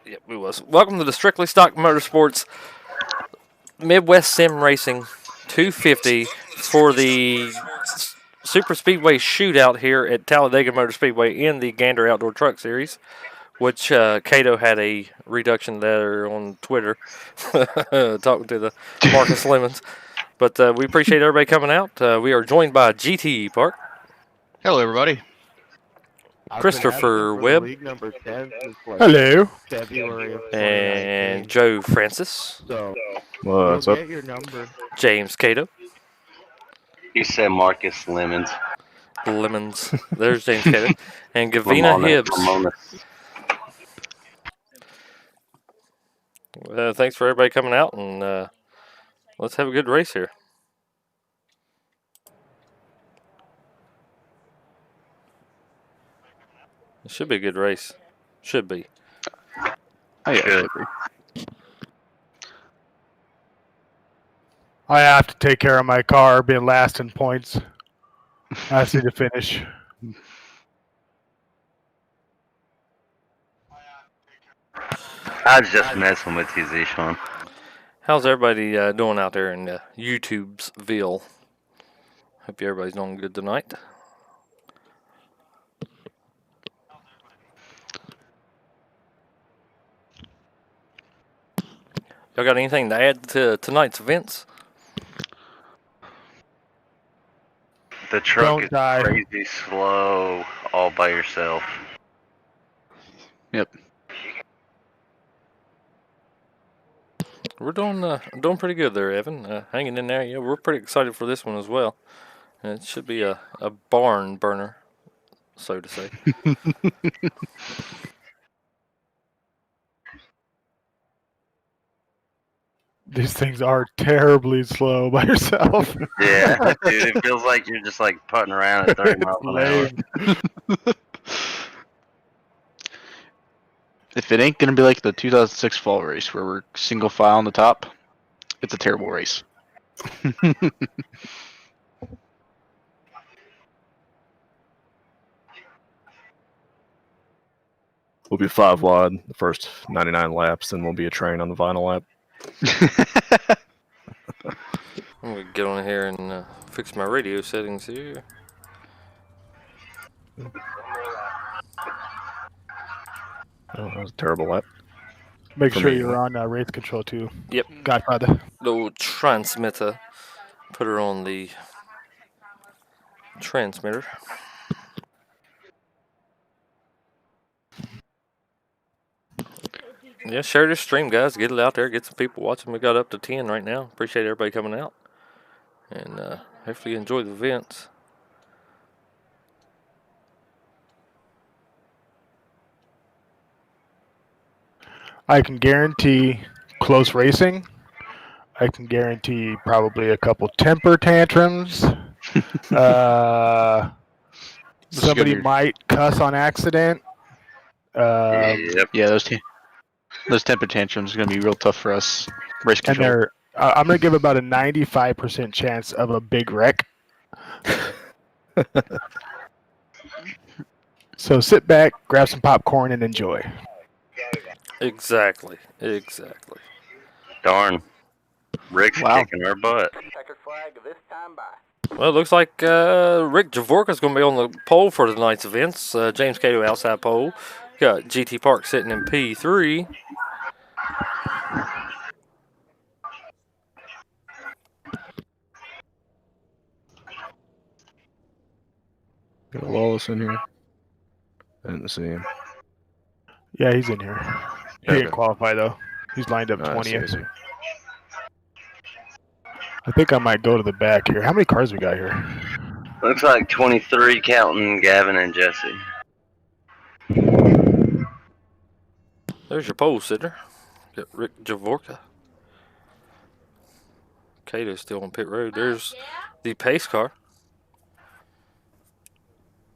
Yep, we was. Welcome to the Strictly Stock Motorsports Midwest Sim Racing 250 for the Super Speedway Shootout here at Talladega Motor Speedway in the Gander Outdoor Truck Series, which Cato had a reduction there on Twitter, talking to the Marcus Lemons. But we appreciate everybody coming out. We are joined by GT Park. Hello, everybody. Christopher Webb. League number 10 since Hello. February of And 2019. Joe Francis. So What's you'll up? get your number. James Cato. You said Marcus Lemons. Lemons. There's James Cato. And Gavina Hibbs. Thanks for everybody coming out, and let's have a good race here. It should be a good race. Should be. Oh, yeah. Should. I have to take care of my car, being last in points. I see the finish. I was just messing with you, Zishan. How's everybody doing out there in YouTubesville? Hope everybody's doing good tonight. Y'all got anything to add to tonight's events? The truck Don't is die. crazy slow all by yourself. Yep. We're doing pretty good there, Evan. Hanging in there. Yeah, we're pretty excited for this one as well. And it should be a barn burner, so to say. These things are terribly slow by yourself. Yeah, dude, it feels like you're just like putting around at 30 miles an hour. Lame. If it ain't going to be like the 2006 fall race where we're single file on the top, it's a terrible race. We'll be 5 wide the first 99 laps, then we'll be a train on the final lap. I'm going to get on here and fix my radio settings here. Oh, that was a terrible lap. Make For sure me. you're on race control too. Yep. Godfather. Little transmitter. Put her on the transmitter. Yeah, share this stream, guys. Get it out there. Get some people watching. We got up to 10 right now. Appreciate everybody coming out. And hopefully you enjoy the events. I can guarantee close racing. I can guarantee probably a couple temper tantrums. Somebody might cuss on accident. Yep. Yeah, those temper tantrums are going to be real tough for us. Race And control. I'm going to give about a 95% chance of a big wreck. So sit back, grab some popcorn, and enjoy. Exactly. Darn. Rick's Wow. kicking our butt. Well, it looks like Rick Javorka's going to be on the pole for tonight's events. James Cato outside pole. Got GT Park sitting in P3. Got Lawless in here. I didn't see him. Yeah, he's in here. He Okay. didn't qualify, though. He's lined up I see, 20th. I see. I think I might go to the back here. How many cars we got here? Looks like 23 counting Gavin and Jesse. There's your pole sitter. Got Rick Javorka. Cato's still on pit road. There's the pace car.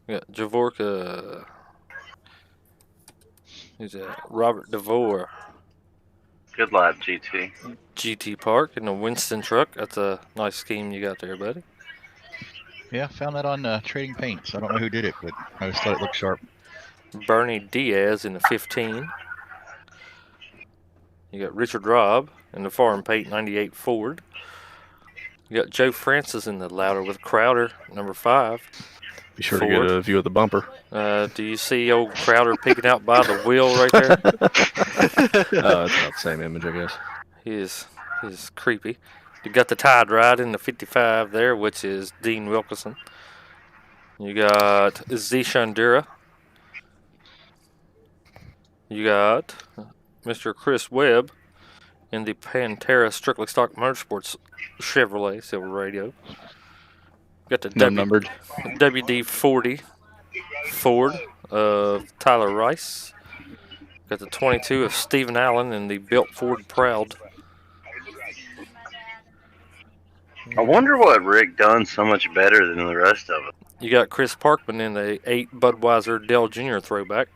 We got Javorka. Who's that? Robert DeVore. Good lap, GT. GT Park in the Winston truck. That's a nice scheme you got there, buddy. Yeah, found that on Trading Paints. I don't know who did it, but I just thought it looked sharp. Bernie Diaz in the 15. You got Richard Robb in the Foreign Pate 98 Ford. You got Joe Francis in the louder with Crowder, number 5. Be sure Ford. to get a view of the bumper. Do you see old Crowder peeking out by the wheel right there? It's about the same image, I guess. He's creepy. You got the Tide Ride in the 55 there, which is Dean Wilkinson. You got Zishandura. You got Mr. Chris Webb in the Pantera Strictly Stock Motorsports Chevrolet Silver Radio. Got the No numbered. WD-40 Ford of Tyler Rice. Got the 22 of Stephen Allen in the Built Ford Proud. I wonder what Rick done so much better than the rest of us. You got Chris Parkman in the 8 Budweiser Dell Jr. throwback.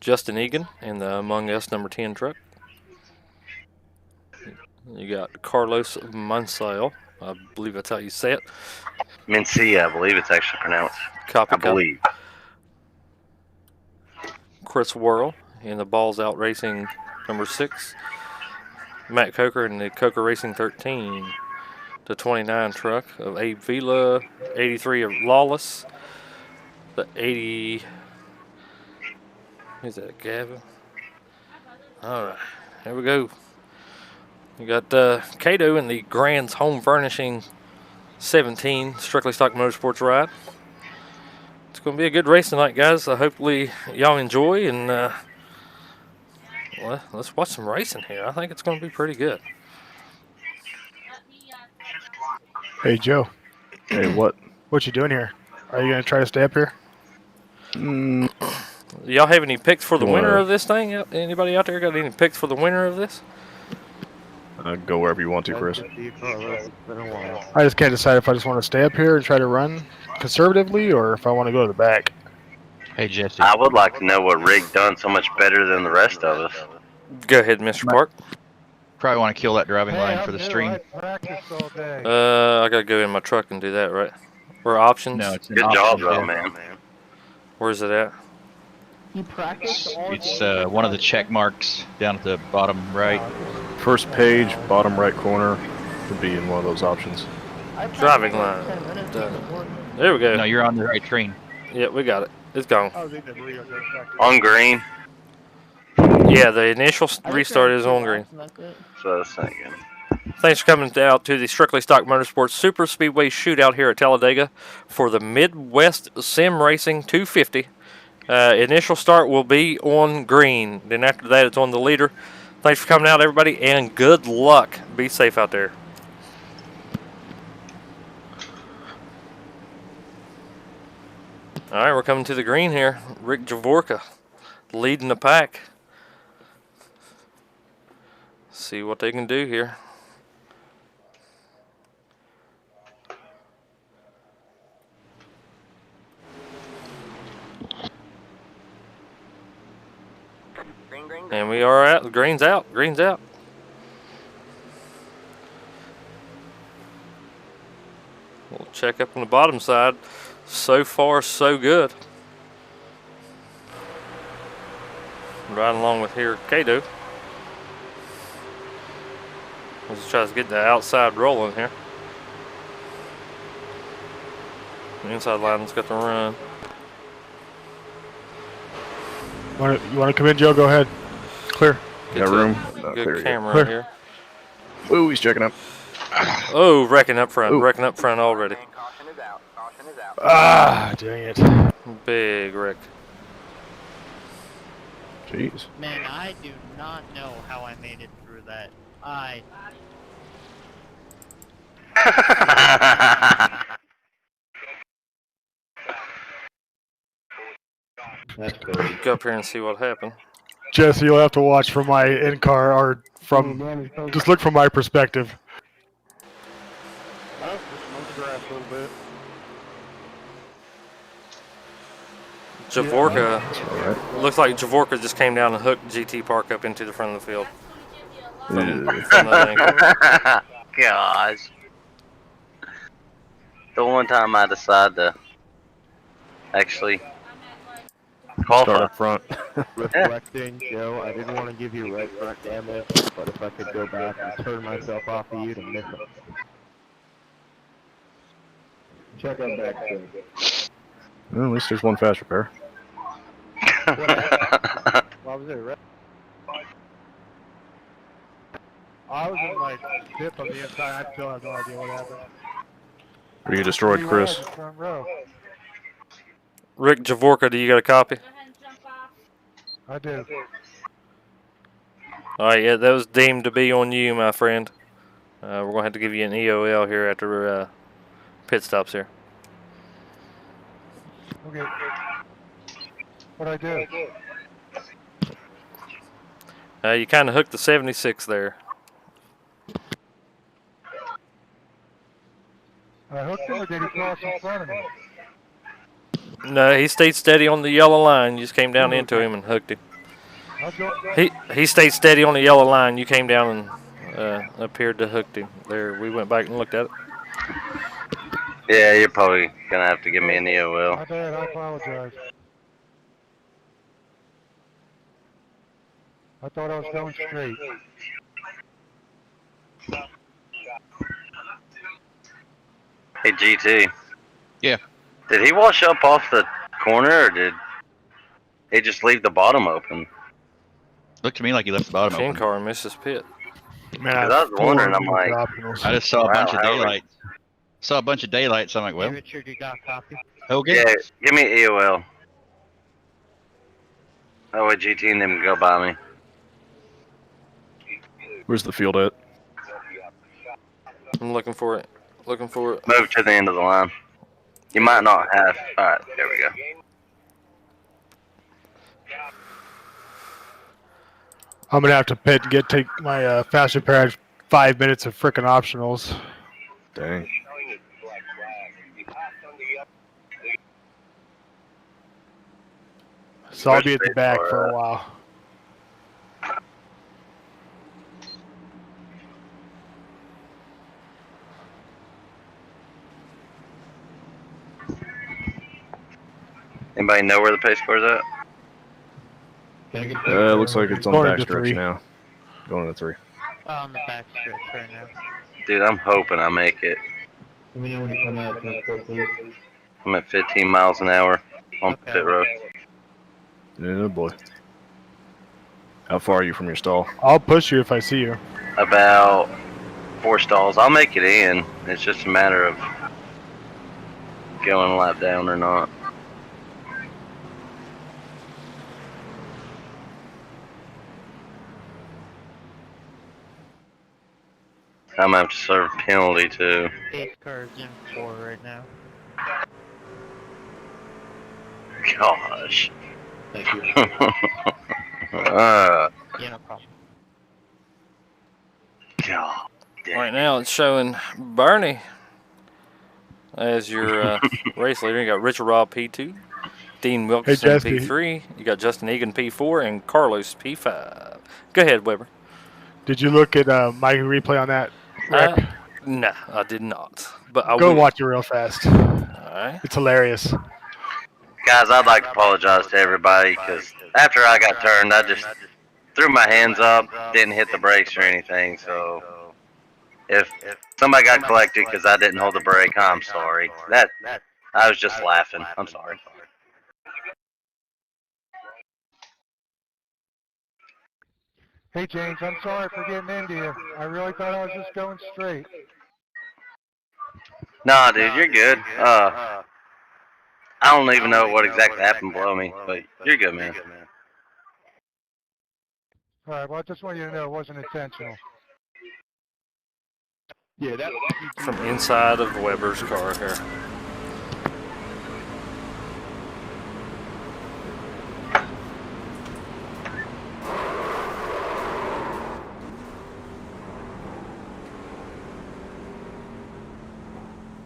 Justin Egan in the Among Us number 10 truck. You got Carlos Mansell. I believe that's how you say it. Mencia, I believe it's actually pronounced. Copy. I believe. Chris Worrell in the Balls Out Racing number 6. Matt Coker in the Coker Racing 13. The 29 truck of Abe Vila. 83 of Lawless. The 80... Who's that, Gavin? Alright, here we go. You got Cato in the Grand's Home Furnishing 17 Strictly Stock Motorsports ride. It's going to be a good race tonight, guys. Hopefully y'all enjoy, and well, let's watch some racing here. I think it's going to be pretty good. Hey, Joe. Hey, what? What you doing here? Are you going to try to stay up here? Y'all have any picks for the Well, winner of this thing? Anybody out there got any picks for the winner of this? Go wherever you want to, Chris. It's been a while. I just can't decide if I just want to stay up here and try to run conservatively or if I want to go to the back. Hey, Jesse. I would like to know what Rick done so much better than the rest of us. Go ahead, Mr. Park. Probably want to kill that driving line for the stream. I got to go in my truck and do that, right? Or options? No, it's an Good job, option, though, yeah. man. Where's it at? It's one of the check marks down at the bottom right. First page, bottom right corner, would be in one of those options. Driving line. There we go. No, you're on the right train. Yeah, we got it. It's gone. On green. Yeah, the initial restart is on green. So I was thinking. Thanks for coming out to the Strictly Stock Motorsports Super Speedway Shootout here at Talladega for the Midwest Sim Racing 250. Initial start will be on green. Then after that, it's on the leader. Thanks for coming out, everybody, and good luck. Be safe out there. All right, we're coming to the green here. Rick Javorka leading the pack. See what they can do here. And we are out. Green's out. Green's out. We'll check up on the bottom side. So far, so good. Riding along with here, Cato. Let's try to get the outside rolling here. The inside line's got the run. You want to come in, Joe? Go ahead. Clear. Get Got room? Good camera Clear. here. Ooh, he's checking up. Oh, wrecking up front. Ooh. Wrecking up front already. Ah, dang it. Big wreck. Jeez. Man, I do not know how I made it through that. Go up here and see what happened. Jesse, you'll have to watch from my in-car or from, just look from my perspective. Javorka, All right. looks like Javorka just came down and hooked GT Park up into the front of the field. Yeah. From that angle. Gosh. The one time I decided to actually Start Qualify. up front. Reflecting, Joe, I didn't want to give you right front damage, but if I could go back and turn myself off of you to miss them. Check on back, sir. Well, at least there's one fast repair. Why was it red? I was in like dip on the inside. I still have no idea what happened. Are you destroyed, Chris? Front row. Rick Javorka, do you got a copy? I do. All right, yeah, that was deemed to be on you, my friend. We're going to have to give you an EOL here after pit stops here. Okay. What'd I do? You kind of hooked the 76 there. I hooked him or did he cross in front of me? No, he stayed steady on the yellow line. You just came down into him and hooked him. He stayed steady on the yellow line. You came down and appeared to hook him. There, we went back and looked at it. Yeah, you're probably gonna have to give me an EOL. My bad, I apologize. I thought I was going straight. Hey, GT. Yeah. Did he wash up off the corner, or did he just leave the bottom open? Looked to me like he left the bottom Machine open. car misses pit. Man, Cause I was wondering, I'm like, I just saw a bunch of Wow, daylight. Saw a bunch of daylight, so I'm like, well, Richard, you got a copy? okay. yeah, give me EOL. That way GT and them can go by me. Where's the field at? I'm looking for it. Looking for it. Move to the end of the line. You might not have. Alright, there we go. I'm gonna have to pit and take my fast repair at 5 minutes of frickin' optionals. Dang. So I'll be at the back for a while. Anybody know where the pace car is at? It looks like it's on the Going back into stretch 3. now. Going to 3. On the back stretch right now. Dude, I'm hoping I make it. Let me know when you come out, please. I'm at 15 miles an hour on Okay. pit road. Yeah, boy. How far are you from your stall? I'll push you if I see you. About 4 stalls. I'll make it in. It's just a matter of going a lap down or not. I'm gonna have to serve a penalty too. Pace car is in 4 right now. Gosh. Thank you. God Yeah, no problem. damn. Right now it's showing Bernie as your race leader. You got Richard Robb P2, Dean Wilkinson Jesse. P3, you got Justin Egan P4, and Carlos P5. Go ahead, Weber. Did you look at my replay on that, Rick? No, I did not. But I Go will. watch it real fast. All right. It's hilarious. Guys, I'd like to apologize to everybody because after I got turned, I just threw my hands up, didn't hit the brakes or anything. So if somebody got collected because I didn't hold the brake, I'm sorry. I was just laughing. I'm sorry. Hey, James, I'm sorry for getting into you. I really thought I was just going straight. Nah, dude, you're good. I don't even know what exactly happened below me, but you're good, man. All right, well, I just want you to know it wasn't intentional. Yeah, that From inside of Weber's car here.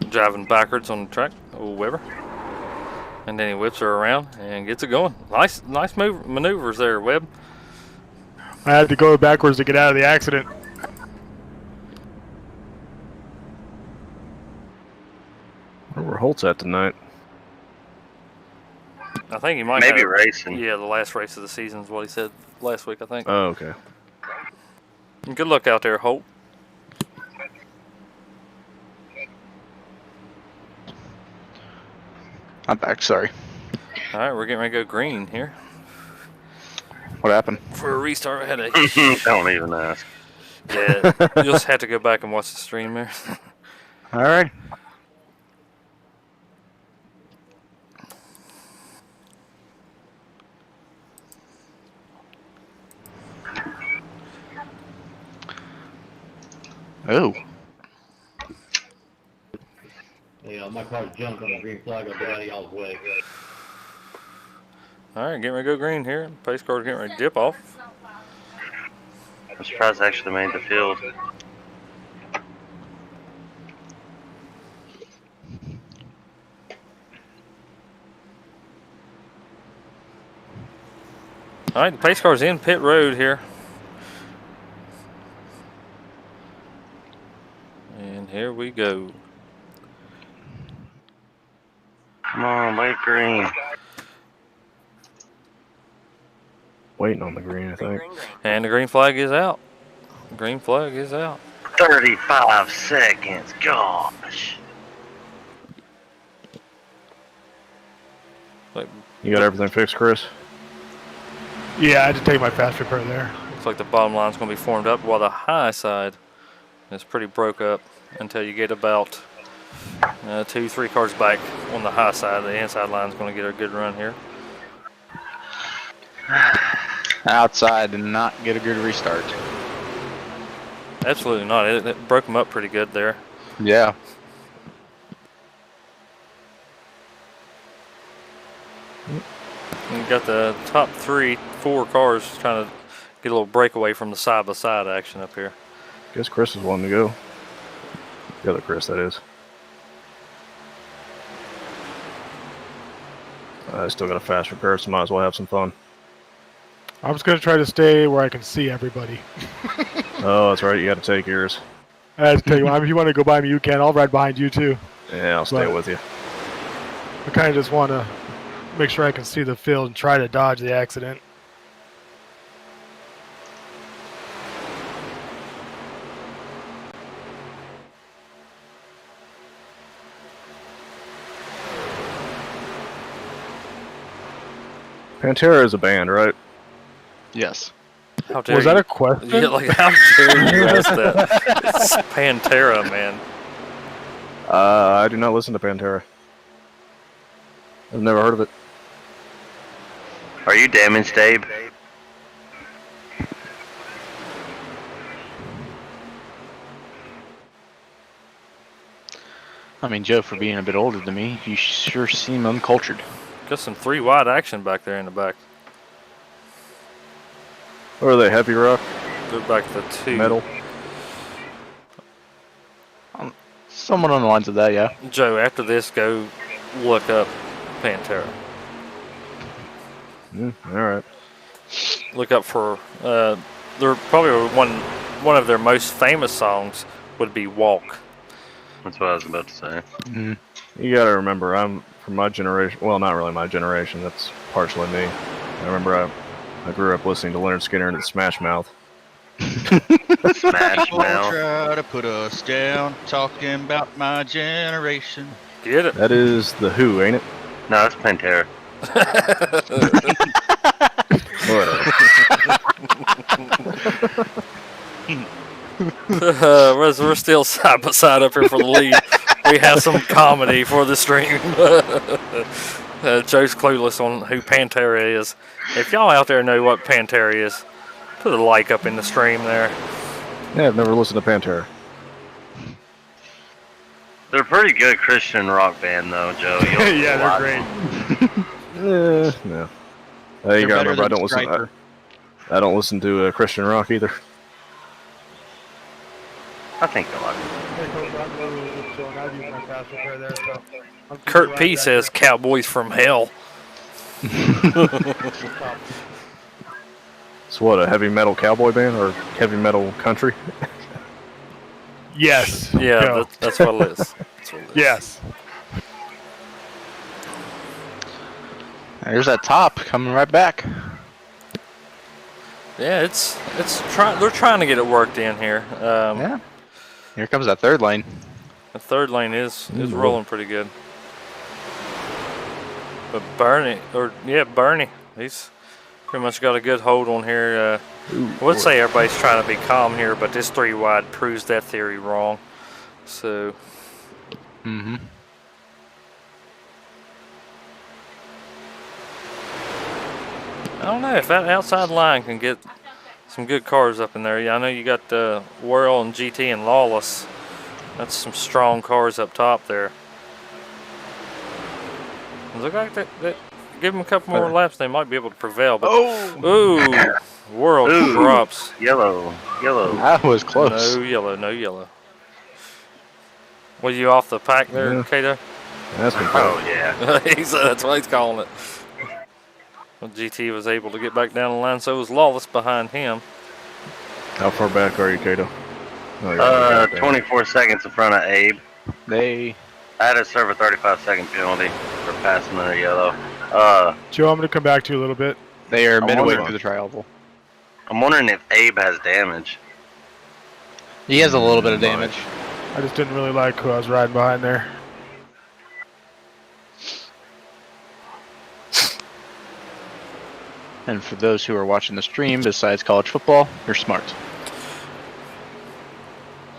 Driving backwards on the track, old Weber. And then he whips her around and gets it going. Nice maneuvers there, Webb. I had to go backwards to get out of the accident. Where Holt's at tonight? I think he might Maybe have. racing. Yeah, the last race of the season is what he said last week, I think. Oh, okay. Good luck out there, Holt. I'm back. Sorry. All right, we're getting ready to go green here. What happened? For a restart, I had a... Don't even ask. Yeah, you'll just have to go back and watch the stream there. All right. Oh. Yeah, my car jumped on the green flag. I'll get out of y'all's way. All right, getting ready to go green here. Pace car's getting ready to dip off. I'm surprised I actually made the field. All right, the pace car's in pit road here. And here we go. Come on, late green. Waiting on the green, I think. And the green flag is out. Green flag is out. 35 seconds. Gosh. You got everything fixed, Chris? Yeah, I had to take my fast repair there. Looks like the bottom line's going to be formed up, while the high side is pretty broke up until you get about 2-3 cars back on the high side. The inside line's going to get a good run here. Outside did not get a good restart. Absolutely not. It broke them up pretty good there. Yeah. And you got the top 3-4 cars trying to get a little breakaway from the side-by-side action up here. Guess Chris is wanting to go. The other Chris, that is. I still got a fast repair, so might as well have some fun. I'm just going to try to stay where I can see everybody. Oh, that's right. You got to take yours. I have to tell you, if you want to go by me, you can. I'll ride behind you, too. Yeah, I'll stay But with you. I kind of just want to make sure I can see the field and try to dodge the accident. Pantera is a band, right? Yes. How dare Was that you? a question? Yeah, like, how dare you ask that? It's Pantera, man. I do not listen to Pantera. I've never heard of it. Are you damaged, Abe? I mean, Joe, for being a bit older than me, you sure seem uncultured. Got some 3-wide action back there in the back. Or are they heavy rock? Go back to 2. Metal? Someone on the lines of that, yeah. Joe, after this, go look up Pantera. Alright. Look up for they're probably one of their most famous songs would be Walk. That's what I was about to say. Mm-hmm. You gotta remember, I'm from my generation. Well, not really my generation. That's partially me. I remember I grew up listening to Leonard Skinner and Smash Mouth. Smash People Mouth. try to put us down, talking about my generation. Get it? That is The Who, ain't it? No, that's Pantera. We're still side by side up here for the lead. We have some comedy for the stream. Joe's clueless on who Pantera is. If y'all out there know what Pantera is, put a like up in the stream there. Yeah, I've never listened to Pantera. They're a pretty good Christian rock band, though, Joe. Yeah, they're great. No. You They're gotta better remember, I than don't listen. Striper. I don't listen to Christian rock either. I think I like it. Kurt P says Cowboys from Hell. It's what, a heavy metal cowboy band or heavy metal country? Yes. Yeah, Go. that's what it is. That's what it is. Yes. There's that top coming right back. Yeah, they're trying to get it worked in here. Yeah. Here comes that third lane. The third lane is Ooh. rolling pretty good. But Bernie, he's pretty much got a good hold on here. I would say everybody's trying to be calm here, but this 3 wide proves that theory wrong. So. Mm-hmm. I don't know if that outside line can get some good cars up in there. Yeah, I know you got Whirl and GT and Lawless. That's some strong cars up top there. It look like that give them a couple more laps, they might be able to prevail. But ooh, Whirl drops. Yellow. That was close. No yellow. Was you off the pack there, Yeah. Kato? That's been Oh yeah. That's what he's calling it. Well, GT was able to get back down the line, so was Lawless behind him. How far back are you, Kato? Oh, you're back there. 24 seconds in front of Abe. They. I had to serve a 35-second penalty for passing under yellow. Joe, I'm going to come back to you a little bit. They are midway wondering- through the tri-oval. I'm wondering if Abe has damage. He has a little bit of damage. I just didn't really like who I was riding behind there. And for those who are watching the stream, besides college football, you're smart.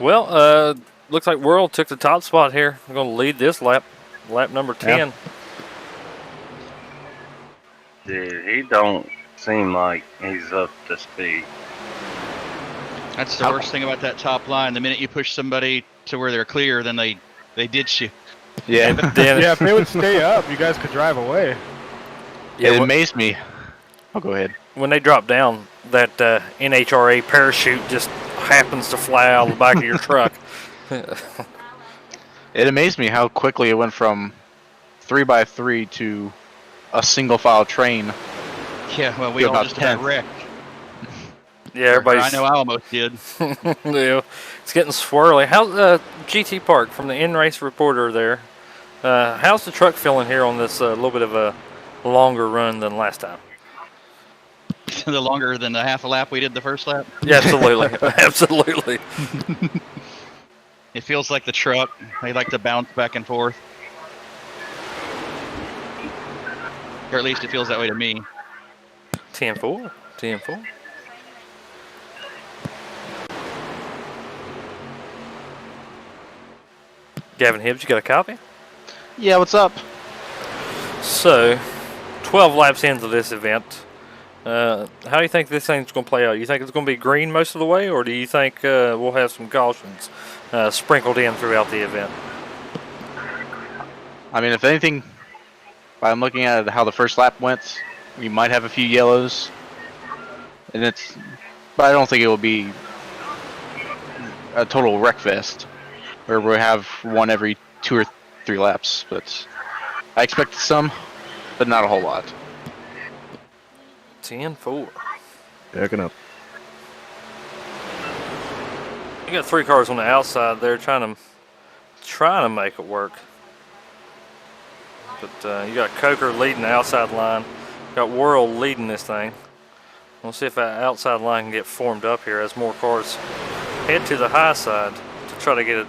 Well, looks like Whirl took the top spot here. We're going to lead this lap number 10. Dude, he don't seem like he's up to speed. That's the worst thing about that top line. The minute you push somebody to where they're clear, then they ditch you. Yeah. Yeah, if they would stay up, you guys could drive away. It amazed me. Oh, go ahead. When they drop down, that NHRA parachute just happens to fly out of the back of your truck. It amazed me how quickly it went from 3x3 to a single file train. Yeah, well, we You're all about just about 10th. wrecked. Yeah, everybody's. I know I almost did. Yeah, it's getting swirly. How's GT Park from the in-race reporter there? How's the truck feeling here on this little bit of a longer run than last time? The longer than the half a lap we did the first lap. Yeah, absolutely, absolutely. It feels like the truck. They like to bounce back and forth. Or at least it feels that way to me. 10-4, 10-4. Gavin Hibbs, you got a copy? Yeah, what's up? So, 12 laps into this event. How do you think this thing's going to play out? You think it's going to be green most of the way, or do you think we'll have some cautions sprinkled in throughout the event? I mean, if anything, I'm looking at how the first lap went, we might have a few yellows. But I don't think it will be a total wreck fest where we have one every 2 or 3 laps. But I expect some, but not a whole lot. 10-4. Backing up. You got 3 cars on the outside there trying to make it work. But you got Coker leading the outside line. Got Whirl leading this thing. We'll see if that outside line can get formed up here as more cars head to the high side to try to get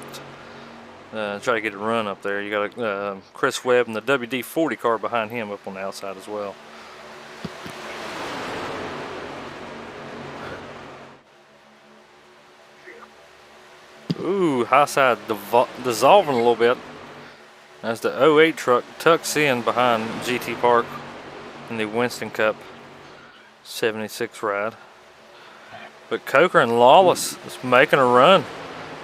it run up there. You got Chris Webb and the WD-40 car behind him up on the outside as well. Ooh, high side dissolving a little bit as the 08 truck tucks in behind GT Park in the Winston Cup 76 ride. But Coker and Lawless is making a run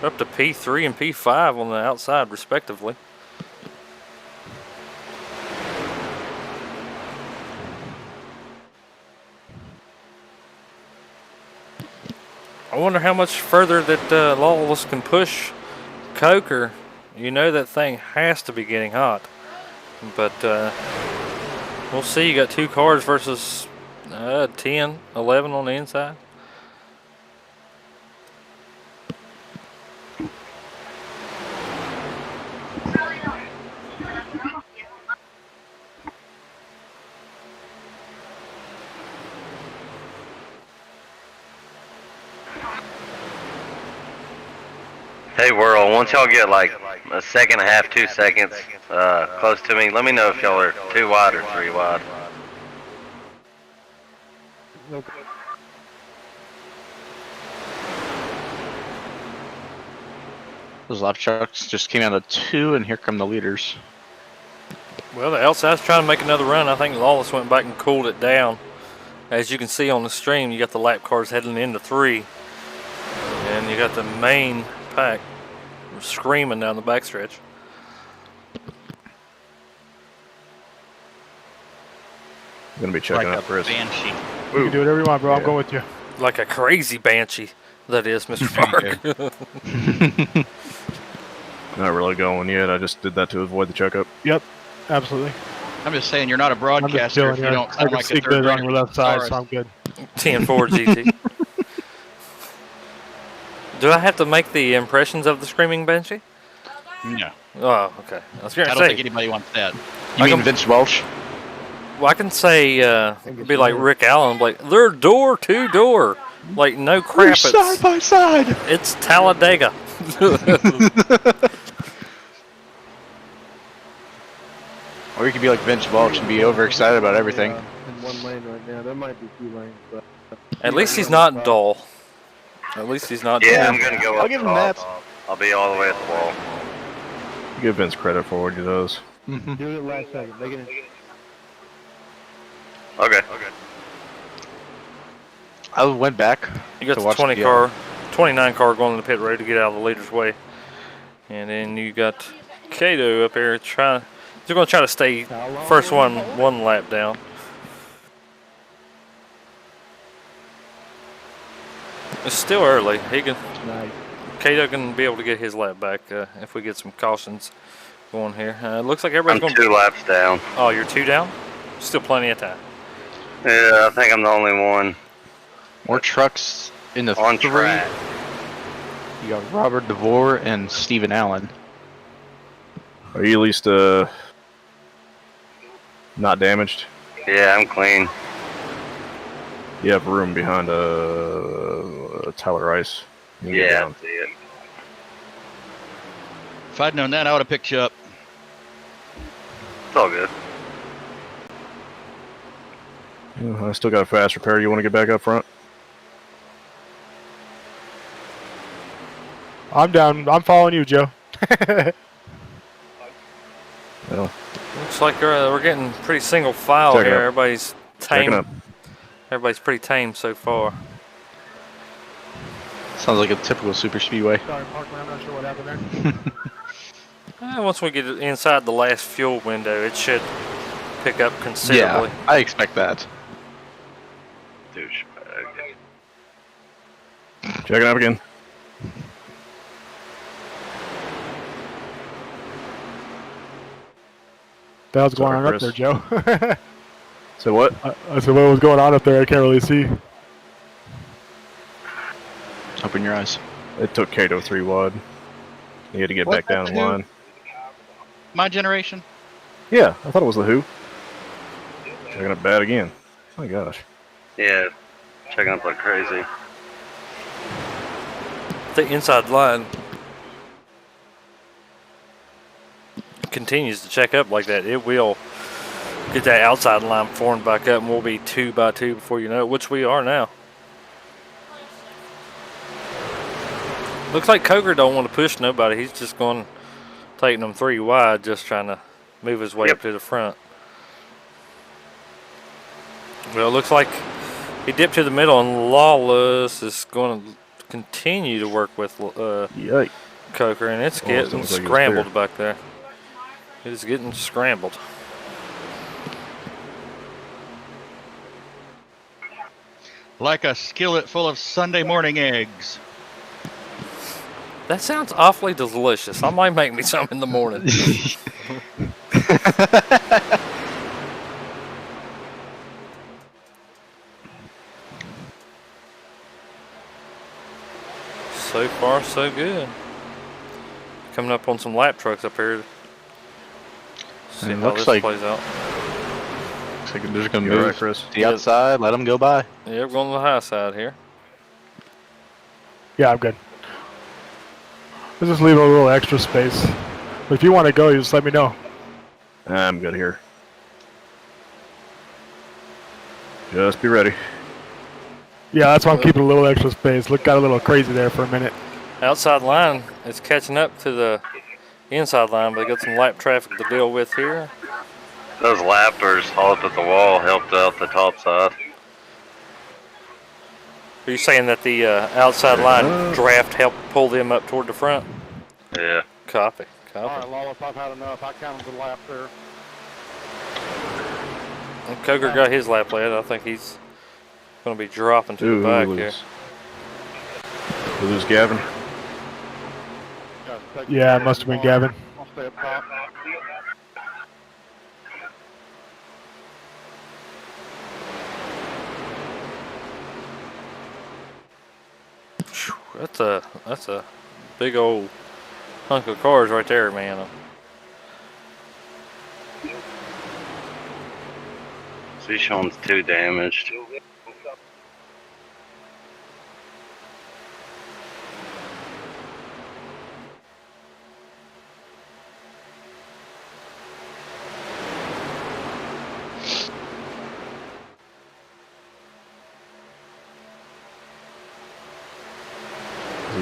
up to P3 and P5 on the outside respectively. I wonder how much further that Lawless can push Coker. You know that thing has to be getting hot. But we'll see. You got 2 cars versus 10, 11 on the inside. Hey, Whirl, once y'all get like a second and a half, 2 seconds close to me, let me know if y'all are 2 wide or 3 wide. Those lap trucks just came out of 2, and here come the leaders. Well, the outside's trying to make another run. I think Lawless went back and cooled it down. As you can see on the stream, you got the lap cars heading into 3. And you got the main pack screaming down the backstretch. I'm going to be checking Like out a Chris. banshee. You can do whatever you want, bro. I'm Yeah. going with you. Like a crazy banshee, that is, Mr. Park. Not really going yet. I just did that to avoid the checkup. Yep, absolutely. I'm just saying, you're not a I'm just broadcaster chilling if you here. don't I sound can like see a good on third your left side, so I'm good. 10-4 GT. Do I have to make the impressions of the screaming banshee? No, Oh, okay. I was going I to don't think say, anybody wants that. You mean Vince Welch? well, I can say, be like Rick Allen, like, they're door to door. Like, no crap, Side by side. it's Talladega. Or you could be like Vince Welch and be overexcited about everything. In one lane right now. There might be 2 lanes, but At least he's not dull. At least he's not Yeah, dull. I'm gonna go I'll up give him top. that. I'll be all the way at the wall. Give Vince credit for what he does. do it last second. Make it Okay. I went back. You got to the watch 20 the, car, 29 car going to the pit road to get out of the leader's way. And then you got Kato up here trying. They're going to try to stay first one lap down. It's still early. He can. nice. Kato can be able to get his lap back if we get some cautions going here. Looks like everybody's I'm going. 2 laps down. Oh, you're 2 down. Still plenty of time. Yeah, I think I'm the only one More trucks in the on 3. track. You got Robert DeVore and Steven Allen. Are you at least not damaged? Yeah, I'm clean. You have room behind Tyler Rice. You can get Yeah, down. I see it. If I'd known that, I would have picked you up. It's all good. I still got a fast repair. You want to get back up front? I'm down. I'm following you, Joe. No. Looks like we're getting pretty single file Checking here. up. Everybody's Checking tame. up. Everybody's pretty tame so far. Sounds like a typical super speedway. Sorry, Parkman. I'm not sure what happened there. Once we get inside the last fuel window, it should pick up considerably. Yeah, I expect that. Douchebag. Checking up again. The hell's going Sorry, on up Chris. there, Joe? So what? I said, what was going on up there? I can't really see. Open your eyes. It took Kato 3 wide. He had to get back down in line. My generation. Yeah, I thought it was the Who. Checking up bad again. Oh my gosh. Yeah, checking up like crazy. The inside line continues to check up like that. It will get that outside line formed back up, and we'll be 2 by 2 before you know it, which we are now. Looks like Coker don't want to push nobody. He's just going, taking them 3 wide, just trying to move his way up to the front. Well, it looks like he dipped to the middle, and Lawless is going to continue to work with Yikes. Coker, and it's Oh, it getting looks like it's scrambled clear. back there. It's getting scrambled. Like a skillet full of Sunday morning eggs. That sounds awfully delicious. I might make me some in the morning. So far, so good. Coming up on some lap trucks up here. See It how looks this like- plays out. Looks like they're just gonna You're move right, Chris. to the outside, let them go by. Yeah, we're going to the high side here. Yeah, I'm good. Let's just leave a little extra space. But if you want to go, you just let me know. I'm good here. Just be ready. Yeah, that's why I'm keeping a little extra space. Got a little crazy there for a minute. Outside line is catching up to the inside line, but they got some lap traffic to deal with here. Those lappers all up at the wall helped out the top side. Are you saying that the outside line draft helped pull them up toward the front? Yeah. Copy. All right, Lawless, I've had enough. I counted the lap there. And Coker got his lap led. I think he's going to be dropping to the back here. We lose Gavin. Yeah, it must have been Gavin. I'll stay up top. That's a big old hunk of cars right there, man. Sean's 2 damaged.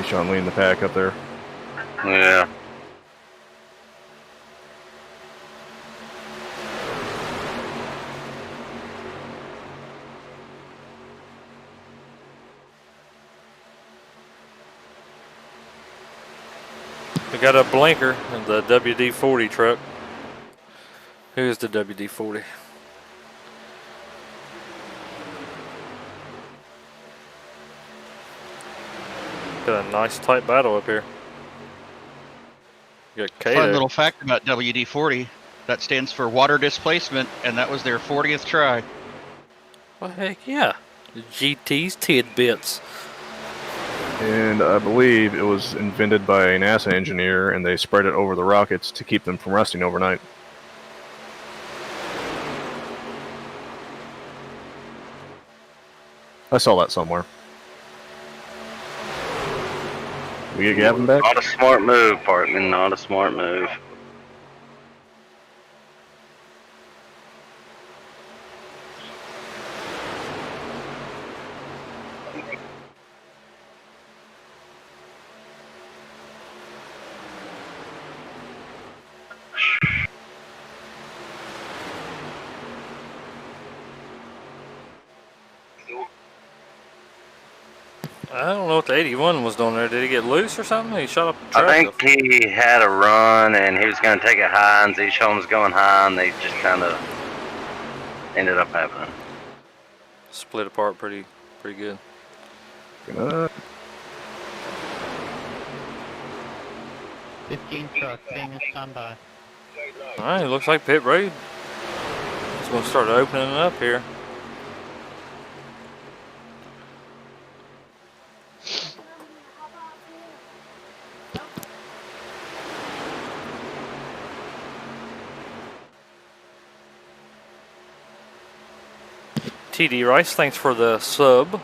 Sean leading the pack up there. Yeah. We got a blinker in the WD-40 truck. Who's the WD-40? Got a nice tight battle up here. You got K Fun there. little fact about WD-40. That stands for water displacement, and that was their 40th try. Well, heck yeah. The GT's tidbits. And I believe it was invented by a NASA engineer, and they spread it over the rockets to keep them from rusting overnight. I saw that somewhere. We get Gavin back? Not a smart move, Partman. Not a smart move. I don't know what the 81 was doing there. Did he get loose or something? He shot up the track. I think he had a run and he was going to take it high, and Zishon was going high, and they just kind of ended up happening. Split apart pretty good. 15 truck, being a standby. All right, looks like pit road is going to start opening it up here. TD Rice, thanks for the sub.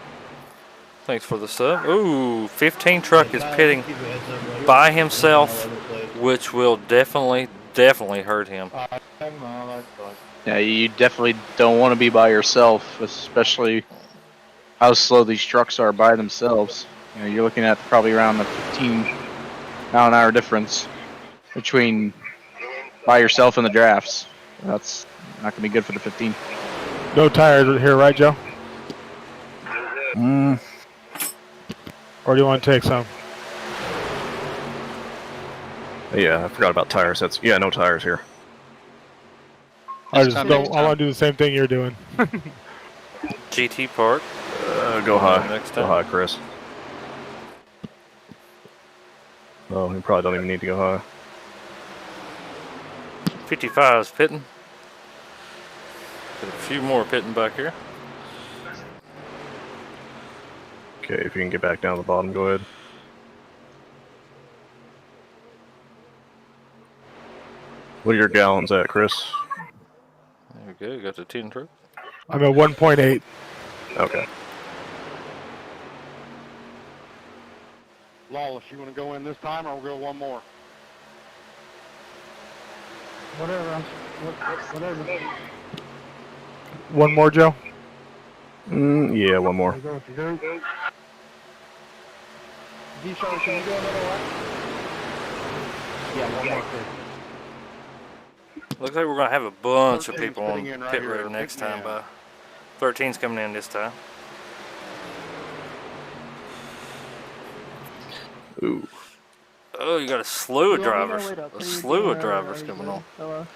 Thanks for the sub. Ooh, 15 truck is pitting by himself, which will definitely hurt him. Yeah, you definitely don't want to be by yourself, especially how slow these trucks are by themselves. You know, you're looking at probably around the 15-mile-an-hour difference between by yourself and the drafts. That's not going to be good for the 15. No tires here, right, Joe? Or do you want to take some? Yeah, I forgot about tires. Yeah, no tires here. I want to do the same thing you're doing. GT Park. Go high. Next Go time. high, Chris. Oh, you probably don't even need to go high. 55 is pitting. Got a few more pitting back here. Okay, if you can get back down to the bottom, go ahead. What are your gallons at, Chris? There we go. Got the 10 truck. I'm at 1.8. Okay. Lawless, you want to go in this time, or we'll go one more? Whatever. Whatever. One more, Joe. Yeah, one more. Go with your group. D-Shark, can you go another lap? Yeah, one more thing. Looks like we're going to have a bunch of 13's people on fitting in right pit here. road next Pick me time. up. 13's coming in this time. Ooh. Oh, you got a slew of You want me to drivers. wait up? A Are you slew doing of drivers are you coming on. Hello?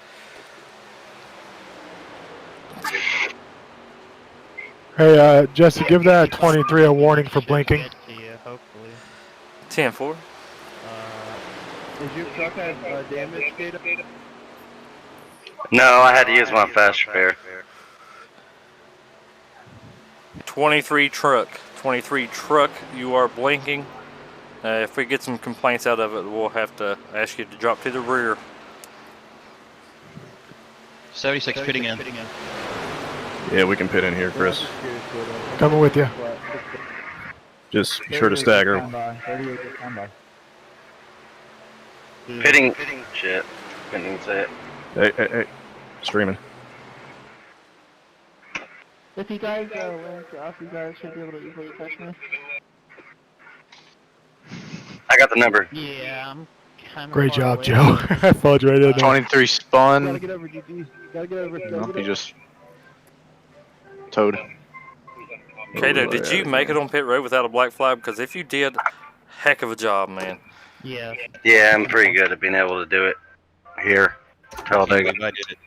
Hey, Jesse, give that 23 a warning for blinking. Get to you, hopefully. 10-4. Is your truck have damage data? No, I had to use my fast repair. 23 truck. 23 truck, you are blinking. If we get some complaints out of it, we'll have to ask you to drop to the rear. 76 pitting in. Yeah, we can pit in here, Chris. Coming with you. Just be sure to stagger. 38 to standby. Pitting. Shit. Couldn't even say it. Hey. Streaming. If you guys land off, you guys should be able to easily catch me. I got the number. Yeah, I'm kind of Great job, Joe. I followed you right in there. 23 spun. Gotta get over, GG. Gotta get over. No, he just towed. Kato, did you make it on pit road without a black flag? Because if you did, heck of a job, man. Yeah. Yeah, I'm pretty good at being able to do it here. Talladega. I did it.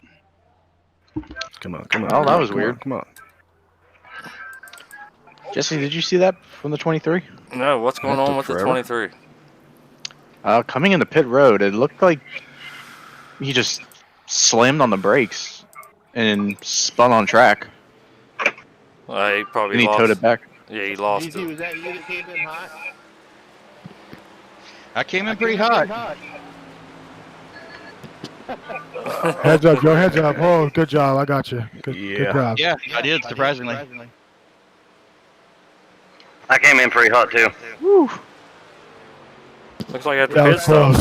Come on. Oh, that was weird. Come on. Jesse, did you see that from the 23? No, what's going That on took with the forever. 23? Coming into pit road, it looked like he just slammed on the brakes and spun on track. He probably And he lost. towed it back. Yeah, he lost GG, it. was that you that came in hot? I came in pretty hot. Heads up, Joe. Heads up. Oh, good job. I got you. Good Yeah. job. Yeah, I did, surprisingly. I came in pretty hot too. Woo. Looks like after That pit was stop,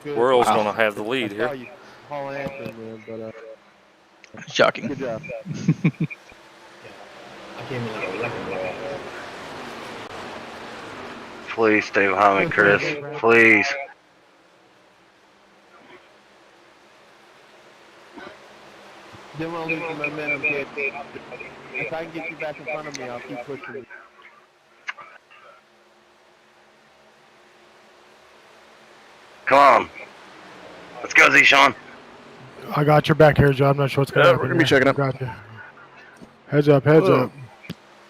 close. World's Wow. going to have the lead I here. saw you hauling after him, man, but Shocking. good job. I came in like a wrecking ball. Please stay behind me, Chris. Please. Then we'll lose some momentum, kid. If I can get you back in front of me, I'll keep pushing you. Come on. Let's go, Z-Sean. I got your back here, Joe. I'm not sure what's going to Yeah, happen. we're gonna be here. checking up. Got you. Heads up. Heads Whoa. up.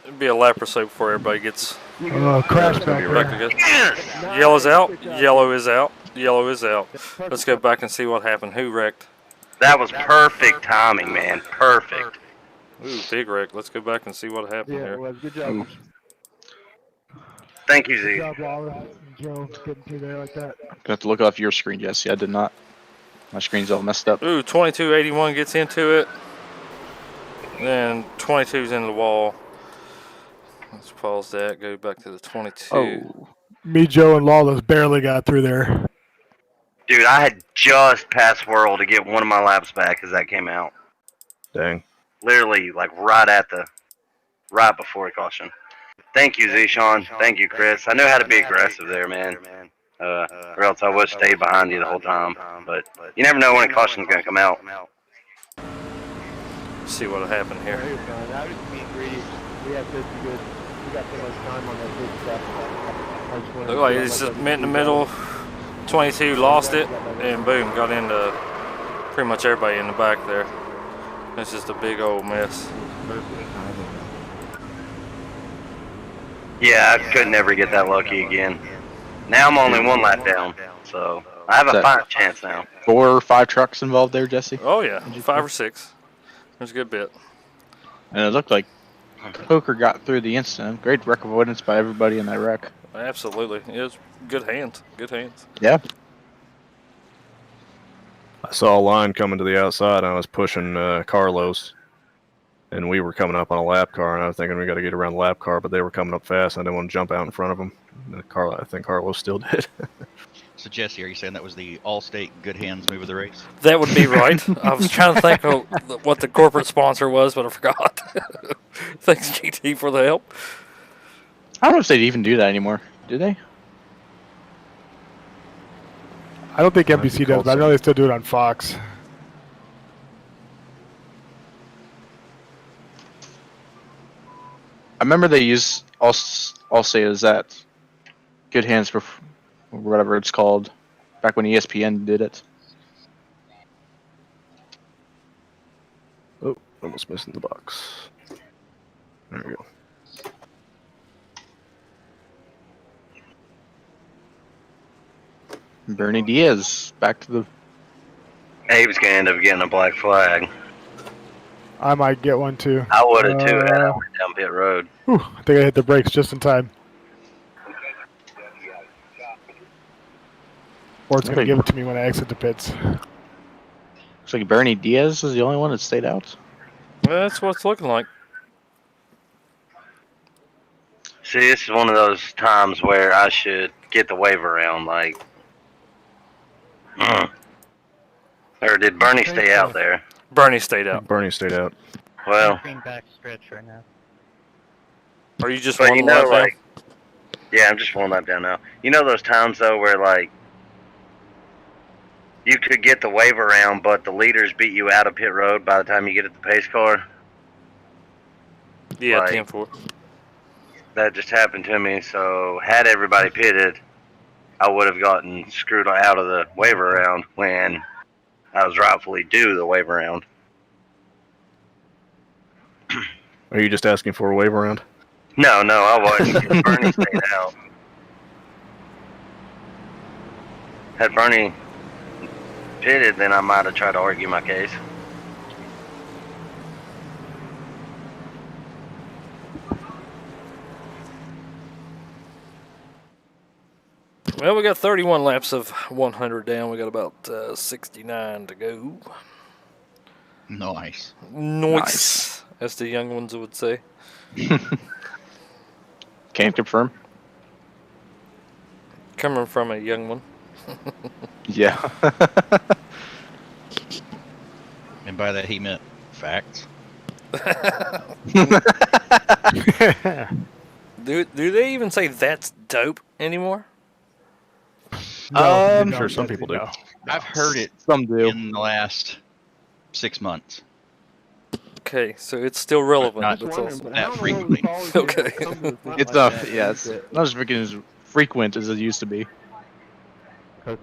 It'll be a lap or so before everybody gets Crash back back here. together. Yellow's out. Yellow is out. Yellow is out. Let's go back and see what happened. Who wrecked? That was perfect timing, man. Perfect. Ooh, big wreck. Let's go back and see what happened Yeah, it here. was. Good job. Thank you, Good Z. job, Wallace. Joe, getting through there like that. You have to look off your screen, Jesse. I did not. My screen's all messed up. Ooh, 2281 gets into it. Then 22's into the wall. Let's pause that. Go back to the 22. Oh. Me, Joe, and Lawless barely got through there. Dude, I had just passed World to get one of my laps back as that came out. Dang. Literally, like right before caution. Thank you, Z-Sean. Thank you, Chris. I know how to be aggressive there, man. Or else I would have stayed behind you the whole time. But you never know when a caution's going to come out. See what happened here. Hey, son, I was being greedy. We had such a good. We got so much time on that good stuff. I just wanted Looked to like feel it's like just I met in the could middle. 22 lost it, and boom, got into pretty much everybody in the back there. It's just a big old mess. Yeah, I could never get that lucky again. Now I'm only one lap down, so I have a That- fine chance now. 4 or 5 trucks involved there, Jesse. Oh yeah, 5 or 6. There's a good bit. And it looked like Poker got through the incident. Great wreck avoidance by everybody in that wreck. Absolutely, it was good hands. Good hands. Yeah. I saw a line coming to the outside, and I was pushing Carlos. and we were coming up on a lap car, and I was thinking we got to get around the lap car, but they were coming up fast, and I didn't want to jump out in front of them. And I think Carlos still did. So Jesse, are you saying that was the Allstate Good Hands move of the race? That would be right. I was trying to think of what the corporate sponsor was, but I forgot. Thanks, GT, for the help. I don't know if they even do that anymore. Do they? I don't think NBC does, but I know they still do it on Fox. I remember they use Allstate as that Good Hands for whatever it's called back when ESPN did it. Oh, almost missing the box. There we go. Bernie Diaz back to the. Abe's gonna end up getting a black flag. I might get one too. I would have too had I went down pit road. Whew, I think I hit the brakes just in time. Or it's going to give it to me when I exit the pits. Looks like Bernie Diaz is the only one that stayed out. Well, that's what it's looking like. See, this is one of those times where I should get the wave around, like. Or did Bernie stay out there? Bernie stayed out. Bernie stayed out. Well, Green back stretch right now. Are you just but one you know, lap like, yeah, I'm just one lap down now. You know those times though where like you could get the wave around, but the leaders beat you out of pit road by the time you get at the pace car. down? Yeah, Like, 10-4. That just happened to me. So had everybody pitted, I would have gotten screwed out of the wave around when I was rightfully due the wave around. Are you just asking for a wave around? No, I wasn't. 'Cause Bernie stayed out. Had Bernie pitted, then I might have tried to argue my case. Well, we got 31 laps of 100 down. We got about 69 to go. Nice. Nice, as the young ones would say. Can't confirm. Coming from a young one. Yeah. And by that he meant facts. Do they even say that's dope anymore? I'm sure some people do. I've heard it Some do. in the last 6 months. Okay, so it's still relevant. Not That's awesome. that frequently. Okay. It's yeah, it's not as frequent as it used to be. Oh,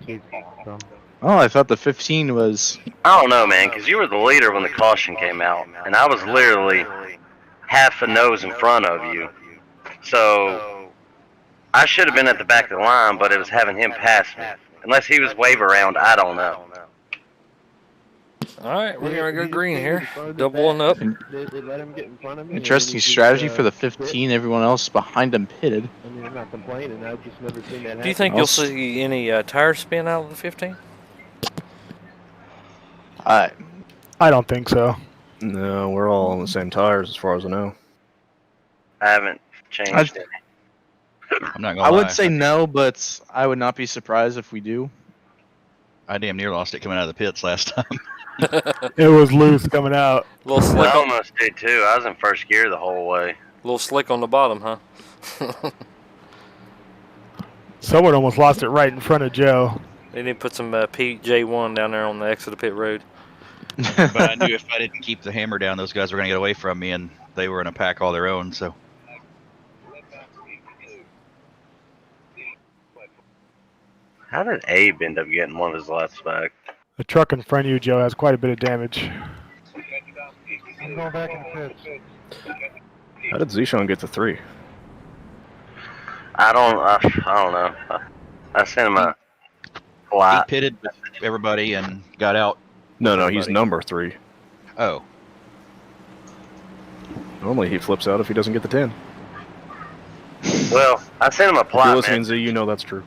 I thought the 15 was. I don't know, man, because you were the leader when the caution came out, and I was literally half a nose in front of you. So I should have been at the back of the line, but it was having him pass me. Unless he was wave around, I don't know. All right, we're going to go green here. Doubling up. They let him get in front of me. Interesting strategy for the 15. Everyone else behind him pitted. I mean, I'm not complaining. I've just never seen that happen. Do you think you'll see any tire spin out of the 15? I don't think so. No, we're all on the same tires as far as I know. I haven't changed it. I'm not gonna I lie. would say no, but I would not be surprised if we do. I damn near lost it coming out of the pits last time. It was loose coming out. Little I slick, on, almost did too. I was in first gear the whole way. little slick on the bottom, huh? Someone almost lost it right in front of Joe. They need to put some PJ1 down there on the exit of pit road. But I knew if I didn't keep the hammer down, those guys were going to get away from me, and they were in a pack all their own. So How did Abe end up getting one of his laps back? The truck in front of you, Joe, has quite a bit of damage. I'm going back in the pits. How did Zishan get to 3? I don't know. I sent him a he flat. pitted with everybody and got out. No, he's number 3. Oh, Normally he flips out if he doesn't get the 10. Well, I sent him a If you're plot, listening, man. Z, you know that's true.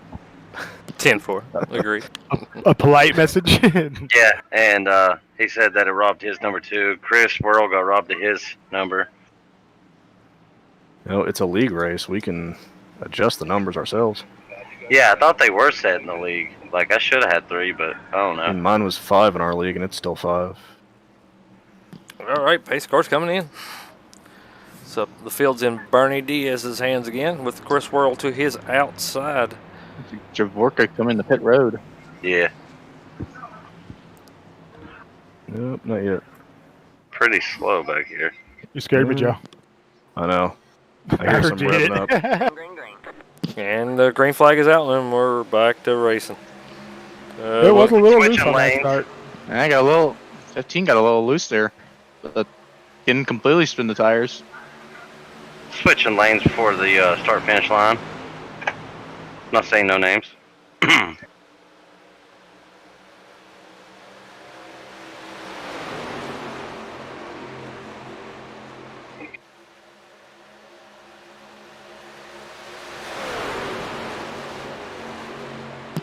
10-4. Agree. A polite message? Yeah, and He said that it robbed his number 2. Chris Worrell got robbed of his number. You know, it's a league race. We can adjust the numbers ourselves. Yeah, I thought they were set in the league. Like, I should have had 3, but I don't know. And mine was 5 in our league, and it's still 5. All right, pace car's coming in. So the field's in Bernie Diaz's hands again with Chris Worrell to his outside. Javorka coming to pit road. Yeah, Nope, not yet. pretty slow back here. You scared me, Joe. I know. I hear some revving up. And the green flag is out, and we're back to racing. It was a little loose Switching on that lanes. start. And I got a little, 15 got a little loose there. But didn't completely spin the tires. Switching lanes before the start-finish line. Not saying no names.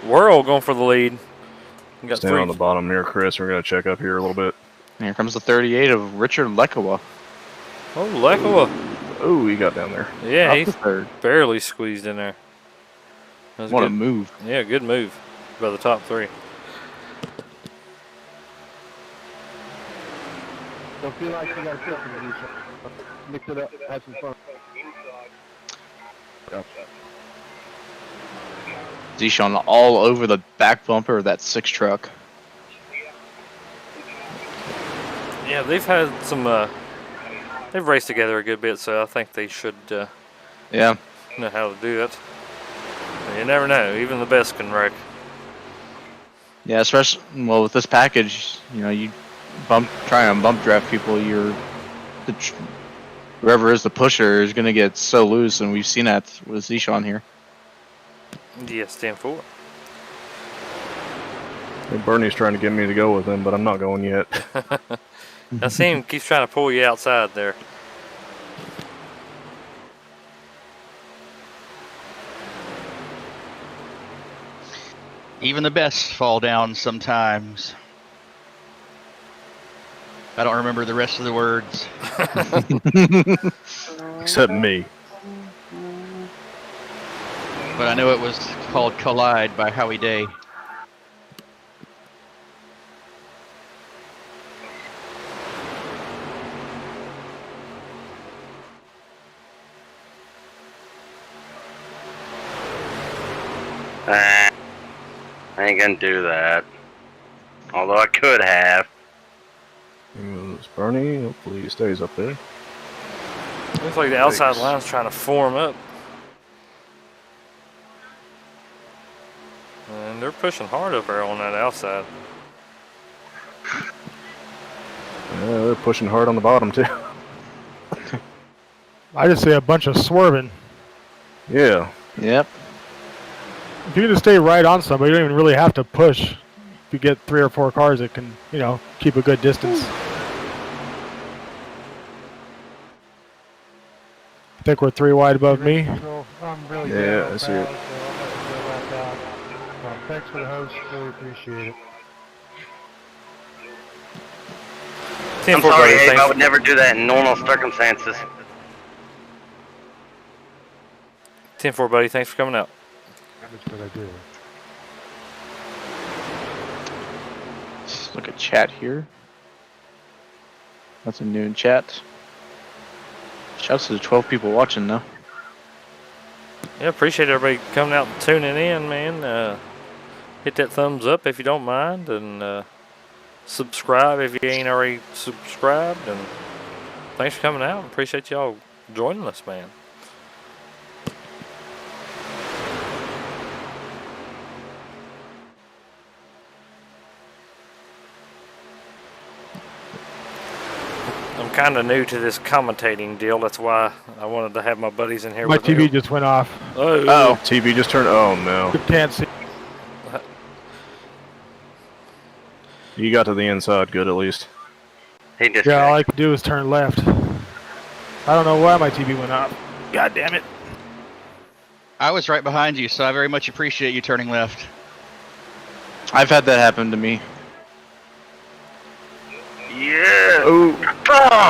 Worrell going for the lead. We got Stand 3. on the bottom near Chris. We're going to check up here a little bit. And here comes the 38 of Richard Lekawa. Oh, Lekoa. Oh, he got down there. Yeah, Up he to third. barely squeezed in there. That was What a good. move. Yeah, good move by the top 3. Don't feel like you got to kill some of these. Mix it up, have some fun. Zishan all over the back bumper of that 6 truck. Yeah, they've had some. They've raced together a good bit, so I think they should Yeah. know how to do it. You never know; even the best can wreck. Yeah, especially, well, with this package, you know, you try and bump draft people, whoever is the pusher is going to get so loose, and we've seen that with Zishan here. Yes, 10-4. And Bernie's trying to get me to go with him, but I'm not going yet. I see him keeps trying to pull you outside there. Even the best fall down sometimes. I don't remember the rest of the words. Except me. But I know it was called Collide by Howie Day. I ain't gonna do that. Although I could have. Here goes Bernie. Hopefully he stays up there. Looks like the outside Thanks. line's trying to form up. And they're pushing hard up there on that outside. Yeah, they're pushing hard on the bottom, too. I just see a bunch of swerving. Yeah. Yep. If you can just stay right on somebody, you don't even really have to push. If you get 3 or 4 cars that can, you know, keep a good distance. I think we're 3 wide above me. So, I'm really Yeah, I see it. Thanks for the host. Really appreciate it. I'm 10-4, sorry, buddy. Abe. I Thanks. would never do that in normal circumstances. 10-4, buddy. Thanks for coming out. That's what I do. Let's look at chat here. Nothing new in chat. Shouts to the 12 people watching now. Yeah, appreciate everybody coming out and tuning in, man. Hit that thumbs up if you don't mind, and subscribe if you ain't already subscribed. And thanks for coming out. Appreciate y'all joining us, man. I'm kind of new to this commentating deal. That's why I wanted to have my buddies in here. My with me. TV just went off. Oh, TV just turned. Oh, no. You can't see. You got to the inside good, at least. He just Yeah, all I could do is turn left. I don't know why my TV went off. God damn it. I was right behind you, so I very much appreciate you turning left. I've had that happen to me. Yeah. Oh,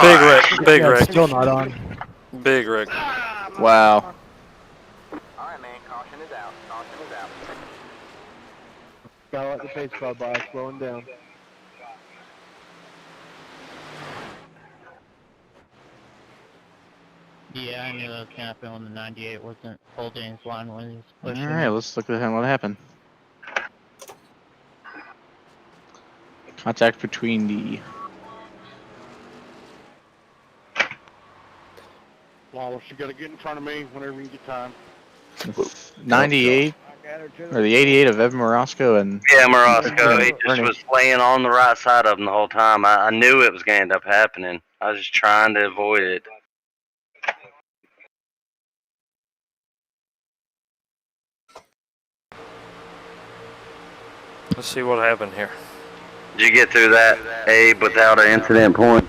Big wreck. Big Yeah, it's wreck. still not on. Big wreck. Wow. Alright, man. Caution is out. Caution is out. Gotta let the pace car by, slowing down. Yeah, I knew that was gonna happen when the 98 wasn't holding his line when he was pushing. Alright, let's look at what happened. Contact between the Lawless, you gotta get in front of me whenever you get time. 98 or the 88 of Evan Morosco and Yeah, Morosco, he just Ernie. was playing on the right side of him the whole time. I knew it was going to end up happening. I was just trying to avoid it. Let's see what happened here. Did you get through that, Abe, without an incident point?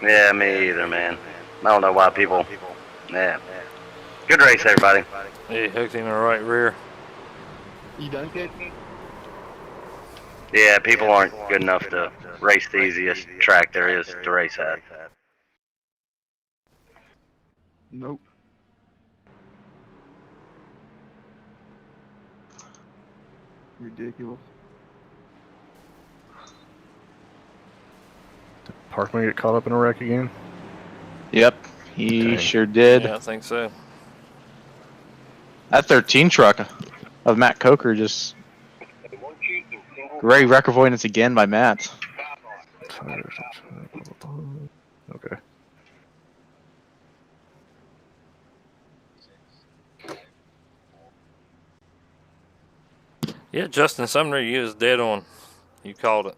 Yeah, me either, man. I don't know why people... Yeah. Good race, everybody. He hooked him in the right rear. You done, kid? Yeah, people aren't good enough to race the easiest track there is to race at. Nope. Ridiculous. did Parkman get caught up in a wreck again? Yep, he Okay. sure did. Yeah, I think so. That 13 truck of Matt Coker just great wreck avoidance again by Matt. Okay. Yeah, Justin Sumner, you was dead on. You called it.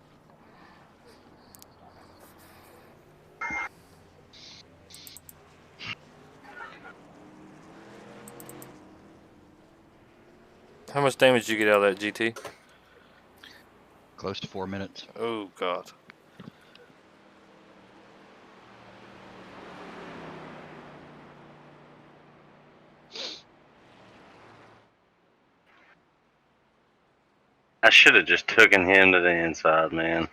How much damage did you get out of that GT? Close to 4 minutes. Oh, God. I should have just taken him to the inside, man.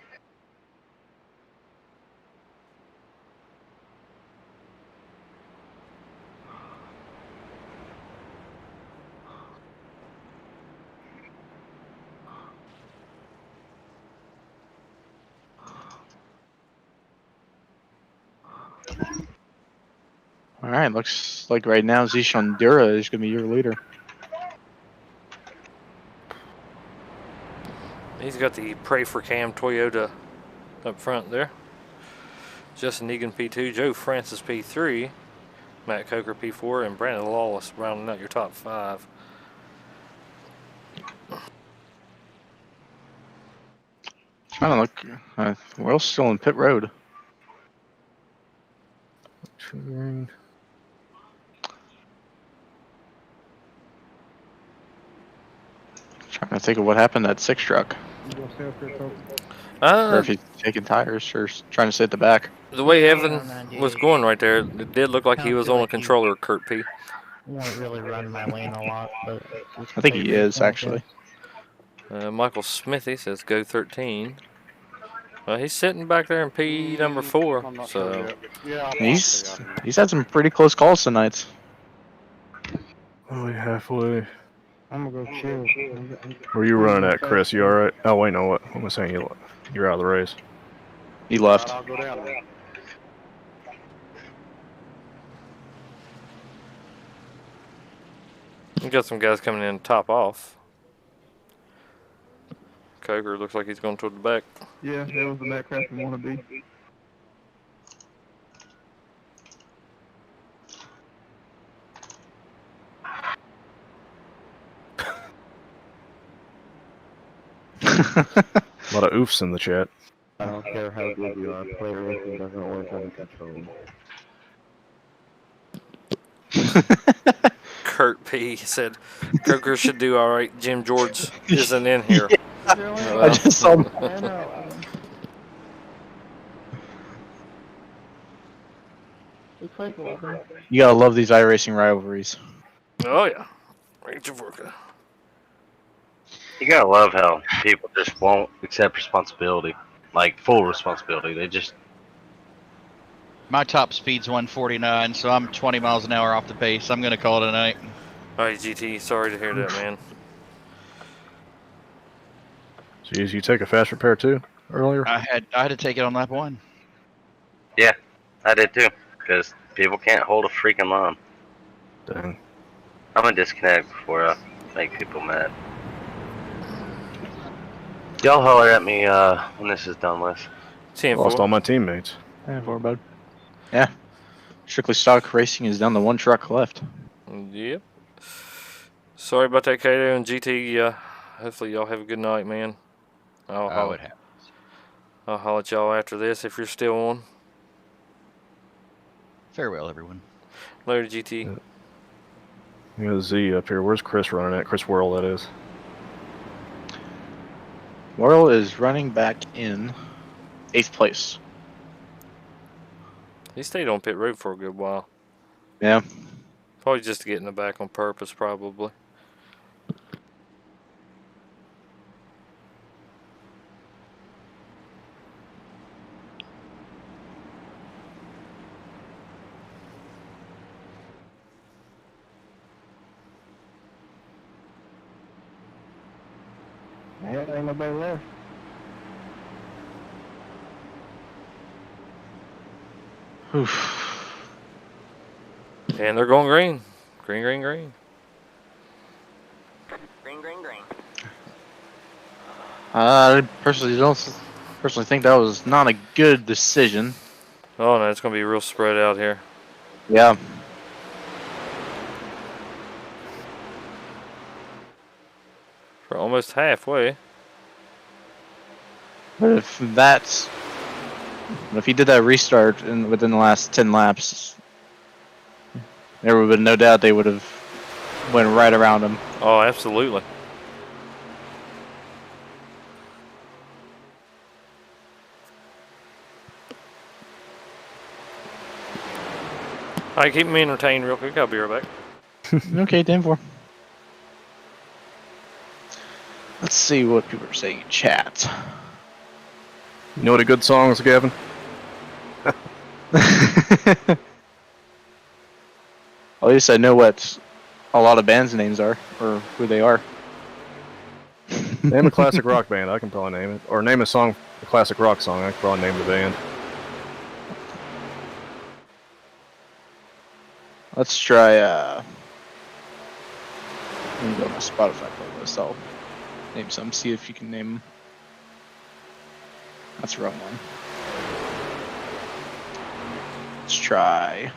Alright, looks like right now Zishan Dura is going to be your leader. He's got the Pray for Cam Toyota up front there. Justin Egan P2, Joe Francis P3, Matt Coker P4, and Brandon Lawless rounding out your top 5. Trying to look, we're all still in pit road. Trying to think of what happened to that 6 truck. You gonna stay up here, Coach? Or if he's taking tires or trying to sit at the back. The way Evan was going right there, it did look like he was on a controller, Kurt P. Won't really run my lane a lot, but I think he is, actually. Michael Smithy says go 13. Well, he's sitting back there in P number 4, I'm not so sure yet. Yeah, He's had some pretty close calls tonight. Only halfway. I'm gonna go chill. Where you running at, Chris? You alright? Oh, wait, no, what am I saying? You're out of the race. He left. I'll go down there. we got some guys coming in top off. Coker looks like he's going toward the back. Yeah, that was the Matt Crafton wannabe. A lot of oofs in the chat. I don't care how good you are, player racing doesn't always have a control. Kurt P said Coker should do all right. Jim George isn't in here. I just saw him. I know. Looks like 11. You gotta love these iRacing rivalries. Oh yeah, Rachel Vorka. You gotta love how people just won't accept responsibility, like full responsibility. They just My top speed's 149, so I'm 20 miles an hour off the pace. I'm gonna call it a night. All right, GT. Sorry to hear that, man. Jeez, you take a fast repair too earlier? I had to take it on lap 1. yeah, I did too, because people can't hold a freaking line. Dang. I'm gonna disconnect before I make people mad. Y'all holler at me when this is done with. 10 Lost all 4. my teammates. And for bud. Yeah. Strictly Stock Racing is down to 1 truck left. Yep. Sorry about that, Kato and GT. Hopefully y'all have a good night, man. I'll holler at y'all after this if you're still on. Farewell, everyone. Later, GT. Yeah. You got a Z up here. Where's Chris running at? Chris Worrell, that is. Worrell is running back in 8th place. He stayed on pit road for a good while. Yeah. Probably just to get in the back on purpose, probably. Yeah, ain't nobody there. Oof. And they're going green. Green, green, green. Green, green, green. I personally think that was not a good decision. Oh no, it's gonna be real spread out here. Yeah. We're almost halfway. But if he did that restart within the last 10 laps, there would have been no doubt they would have went right around him. Oh, absolutely. All right, keep me entertained real quick. I'll be right back. Okay, 10-4. Let's see what people are saying in chat. You know what a good song is, Gavin? At least I know what a lot of bands' names are, or who they are. Name a classic rock band. I can probably name it. Or name a song, a classic rock song. I can probably name the band. Let's try, let me go to my Spotify playlist. I'll name some, see if you can name them. That's the wrong one. Let's try.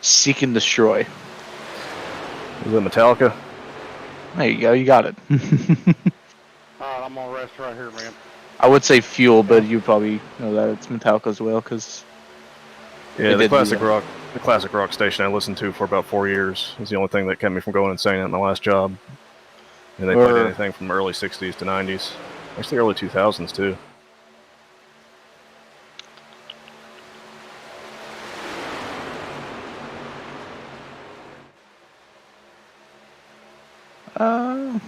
Seek and Destroy. Is it Metallica? There you go, you got it. Alright, I'm gonna rest right here, man. I would say Fuel, but you probably know that it's Metallica as well, because yeah, the classic rock station I listened to for about 4 years is the only thing that kept me from going insane at my last job. And they played anything from early 60s to 90s. Actually, early 2000s, too. How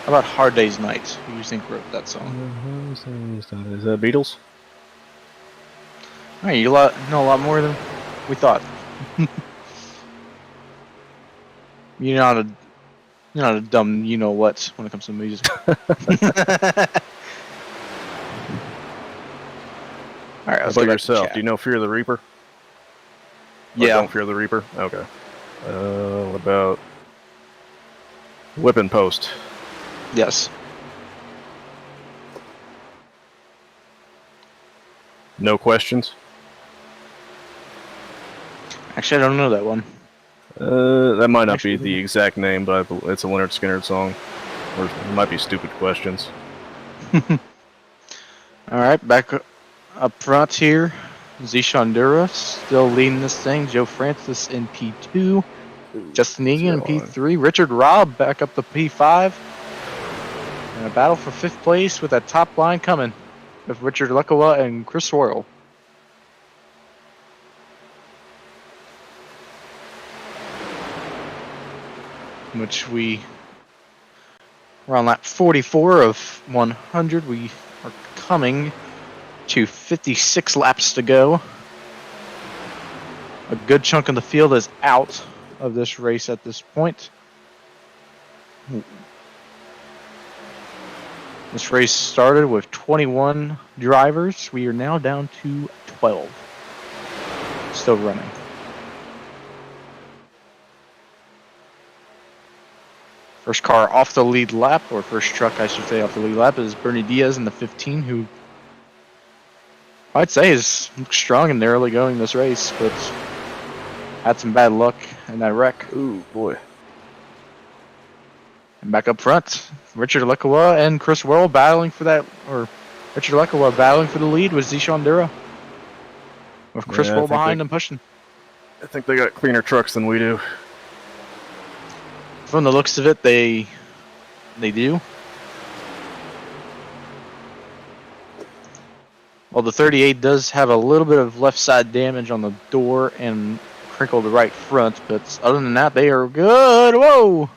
about Hard Day's Night? Who do you think wrote that song? Is that Beatles? Alright, you know a lot more than we thought. You're not a dumb you-know-what when it comes to music. Alright, How about yourself? Do you know Fear the Reaper? Or Yeah. Don't Fear the Reaper? Okay. What about Whipping Post? Yes. No Questions? Actually, I don't know that one. That might not be the exact name, but it's a Leonard Skinner song. Or it might be Stupid Questions. Alright, back up front here. Zishan Dura still leading this thing. Joe Francis in P2. Justin Egan in P3. Richard Robb back up to P5. And a battle for 5th place with that top line coming with Richard Lukawa and Chris Worrell. which we're on lap 44 of 100. We are coming to 56 laps to go. A good chunk of the field is out of this race at this point. This race started with 21 drivers. We are now down to 12. Still running. First car off the lead lap, or first truck, I should say, off the lead lap is Bernie Diaz in the 15, who I'd say is strong in the early going this race, but had some bad luck in that wreck. Ooh, boy. And back up front, Richard Lekawa and Chris Worrell battling for that, or Richard Lekawa battling for the lead with Zishan Dura. With Chris Worrell behind and pushing. I think they got cleaner trucks than we do. From the looks of it, they do. Well, the 38 does have a little bit of left side damage on the door and crinkled the right front, but other than that, they are good. Whoa!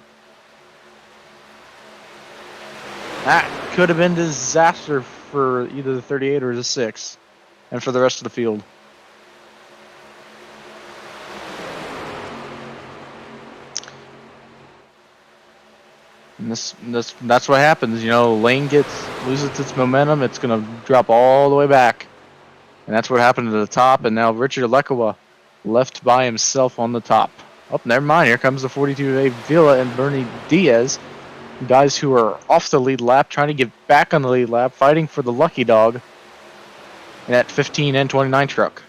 That could have been disaster for either the 38 or the 6, and for the rest of the field. And that's what happens, you know. Lane loses its momentum, it's gonna drop all the way back, and that's what happened to the top. And now Richard Lekawa left by himself on the top. Oh, never mind. Here comes the 42A Villa and Bernie Diaz, guys who are off the lead lap, trying to get back on the lead lap, fighting for the lucky dog in that 15 and 29 truck.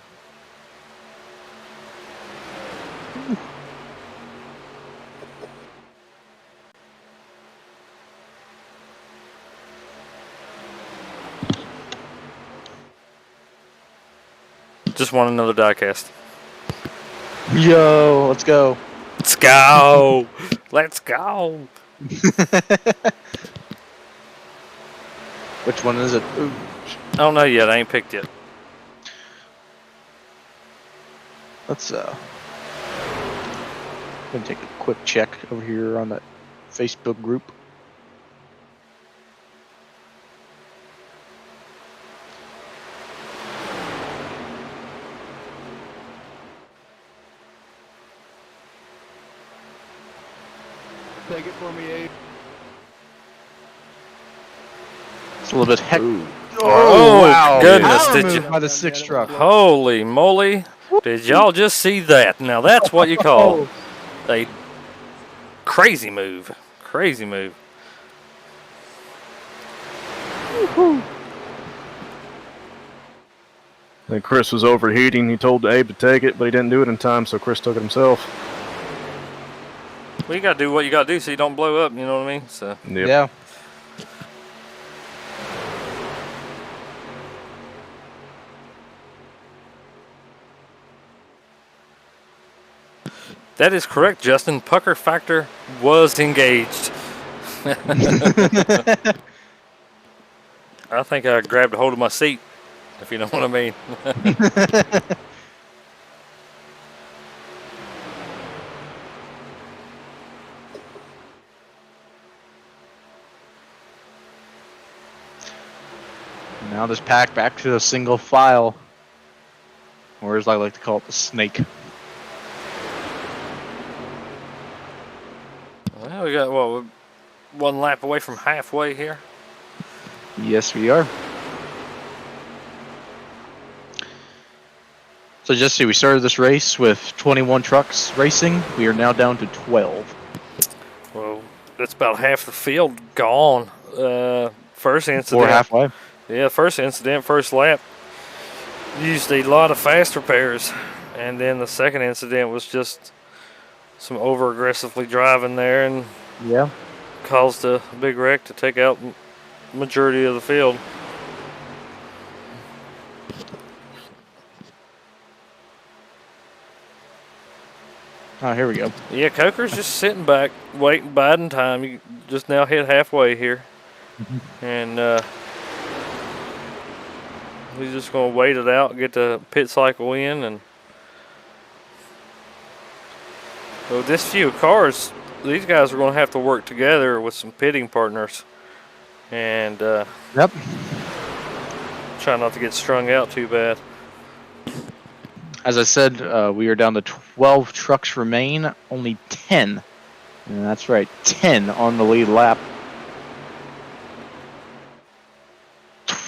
Just want another diecast. Yo, let's go. Let's go. Let's go. Which one is it? Ooh. I don't know yet. I ain't picked yet. Let's gonna take a quick check over here on that Facebook group. Take it for me, Abe. It's a little bit heck. Oh, wow! Goodness, did you? By the 6 truck. Holy moly! Did y'all just see that? Now that's what you call a crazy move. Crazy move. And Chris was overheating. He told Abe to take it, but he didn't do it in time, so Chris took it himself. Well, you gotta do what you gotta do so you don't blow up. You know what I mean? So. Yep. Yeah. That is correct, Justin. Pucker factor was engaged. I think I grabbed a hold of my seat, if you know what I mean. Now this pack back to a single file, or as I like to call it, the snake. Well, we got, what, one lap away from halfway here? Yes, we are. So just see, we started this race with 21 trucks racing. We are now down to 12. Well, that's about half the field gone. First incident. We're halfway. Yeah, first incident, first lap, used a lot of fast repairs. And then the second incident was just some over-aggressively driving there and yeah, caused a big wreck to take out the majority of the field. Oh, here we go. Yeah, Coker's just sitting back, waiting, biding time. You just now hit halfway here. And he's just going to wait it out, get the pit cycle in. And so this few cars these guys are going to have to work together with some pitting partners, and Yep. try not to get strung out too bad. As I said, we are down to 12 trucks remain, only 10. And that's right, 10 on the lead lap.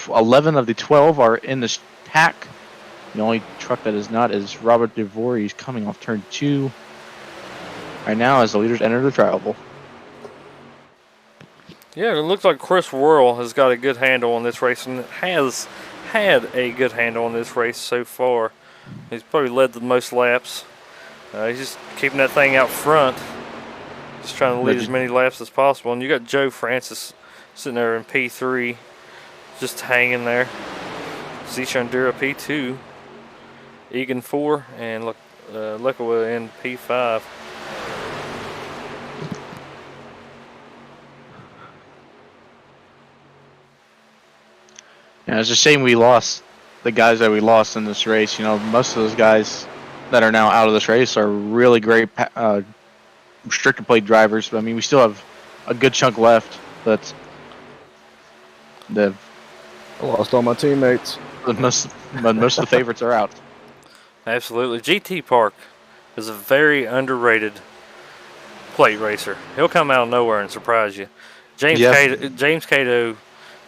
11 of the 12 are in this pack. The only truck that is not is Robert DeVore. He's coming off turn 2 right now as the leaders enter the tri-oval. Yeah, it looks like Chris Worrell has got a good handle on this race, and has had a good handle on this race so far. He's probably led the most laps. He's just keeping that thing out front, just trying to lead as many laps as possible. And you got Joe Francis sitting there in P3, just hanging there. Zichandura P2, Egan 4, and Lekawa in P5. Yeah, it's a shame we lost the guys that we lost in this race. You know, most of those guys that are now out of this race are really great restricted plate drivers. But I mean, we still have a good chunk left, but I lost all my teammates. Most of the favorites are out. Absolutely. GT Park is a very underrated plate racer. He'll come out of nowhere and surprise you. James Cato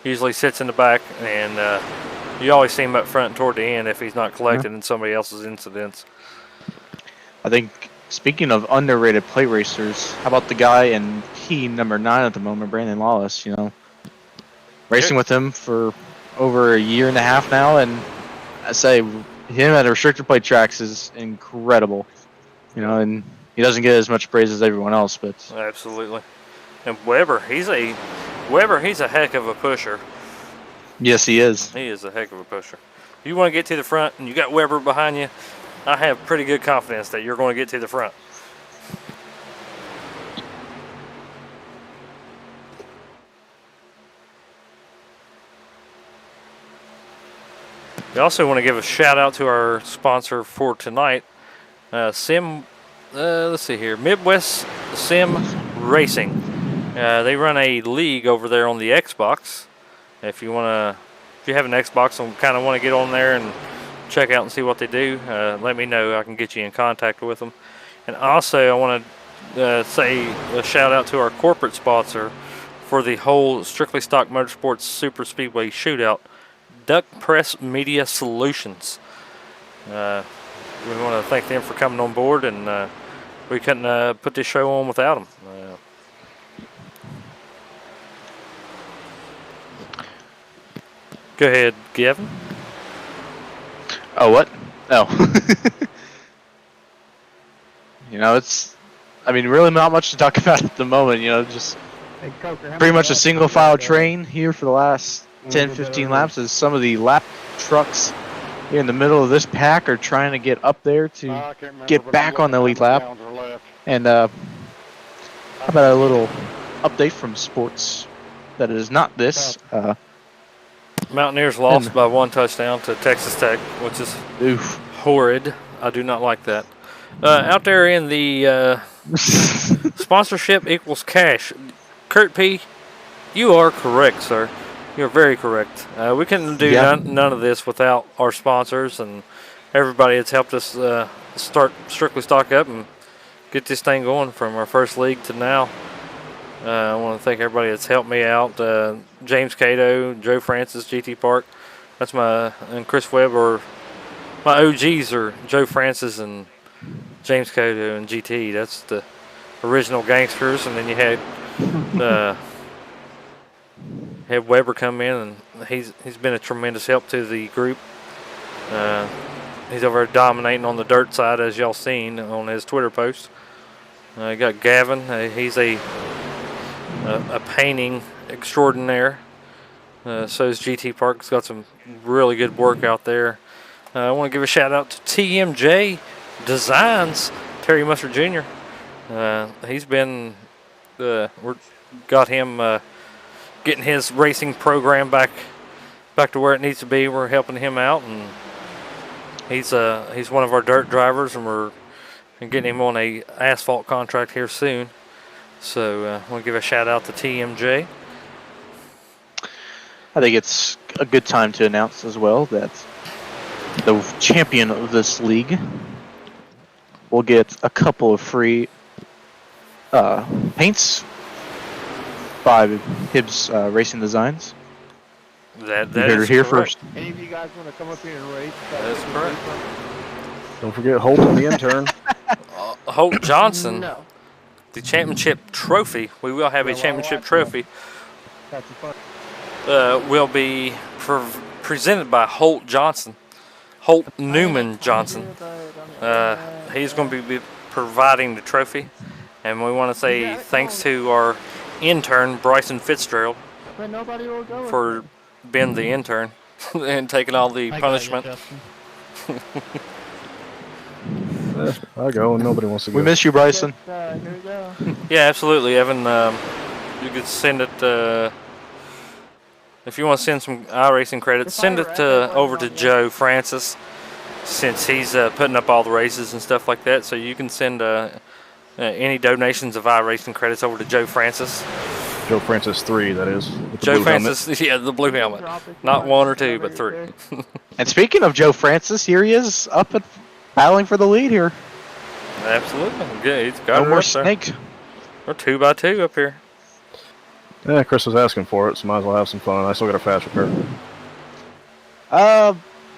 usually sits in the back, and you always see him up front toward the end if he's not collected in somebody else's incidents. I think, speaking of underrated plate racers, how about the guy in number 9 at the moment, Brandon Lawless? You know, racing with him for over a year and a half now, and I say him at restricted plate tracks is incredible. You know, and he doesn't get as much praise as everyone else, but absolutely. And Weber, he's a heck of a pusher. Yes, he is. He is a heck of a pusher. If you want to get to the front and you got Weber behind you, I have pretty good confidence that you're going to get to the front. We also want to give a shout out to our sponsor for tonight, let's see here, Midwest Sim Racing. They run a league over there on the Xbox. If you have an Xbox and kind of want to get on there and check out and see what they do, let me know. I can get you in contact with them. And also, I want to say a shout out to our corporate sponsor for the whole Strictly Stock Motorsports Super Speedway Shootout, Duck Press Media Solutions. We want to thank them for coming on board, and we couldn't put this show on without them. Go ahead, Gavin. Oh, what? No. You know, really not much to talk about at the moment. You know, just pretty much a single file train here for the last 10-15 laps, as some of the lap trucks in the middle of this pack are trying to get up there to get back on the lead lap. And how about a little update from sports that is not this? Mountaineers lost by 1 touchdown to Texas Tech, which is horrid. I do not like that. Out there in the sponsorship equals cash. Kurt P., you are correct, sir. You're very correct. We couldn't do none of this without our sponsors and everybody that's helped us start Strictly Stock up and get this thing going from our first league to now. I want to thank everybody that's helped me out. James Cato, Joe Francis, GT Park. And Chris Webb are my OGs are Joe Francis and James Cato and GT. That's the original gangsters. And then you had Weber come in, and he's been a tremendous help to the group. He's over there dominating on the dirt side, as y'all seen on his Twitter post. You got Gavin. He's a painting extraordinaire. So is GT Park. It's got some really good work out there. I want to give a shout out to TMJ Designs, Terry Mustard Jr. He's been, got him getting his racing program back to where it needs to be. We're helping him out, and he's one of our dirt drivers, and we're getting him on a asphalt contract here soon. So we'll give a shout out to TMJ. I think it's a good time to announce as well that the champion of this league will get a couple of free paints by Hibbs Racing Designs. That You heard is it here correct. first. Any of you guys want to come up here and race? That's correct. Don't forget Holt in the intern. Holt Johnson, No. the championship trophy. We will have a championship trophy. That's fun. Will be presented by Holt Johnson. Holt Newman Johnson. He's going to be providing the trophy. And we want to say thanks to our intern, Bryson Fitzgerald, But nobody will go with for being the intern and taking all the I got you, punishment. Justin. I go and nobody wants to go. We miss you, Bryson. Here we go. Yeah, absolutely, Evan. You could send it. If you want to send some iRacing credits, send it over to Joe Francis, since he's putting up all the races and stuff like that. So you can send any donations of iRacing credits over to Joe Francis. Joe Francis 3, that is. with the Joe blue Francis, helmet. yeah, the blue helmet. Not 1 or 2, but 3. And speaking of Joe Francis, here he is up and battling for the lead here. Absolutely. Good. He's got No it more up there. snake. We're 2x2 up here. Yeah, Chris was asking for it, so might as well have some fun. I still got a fast repair.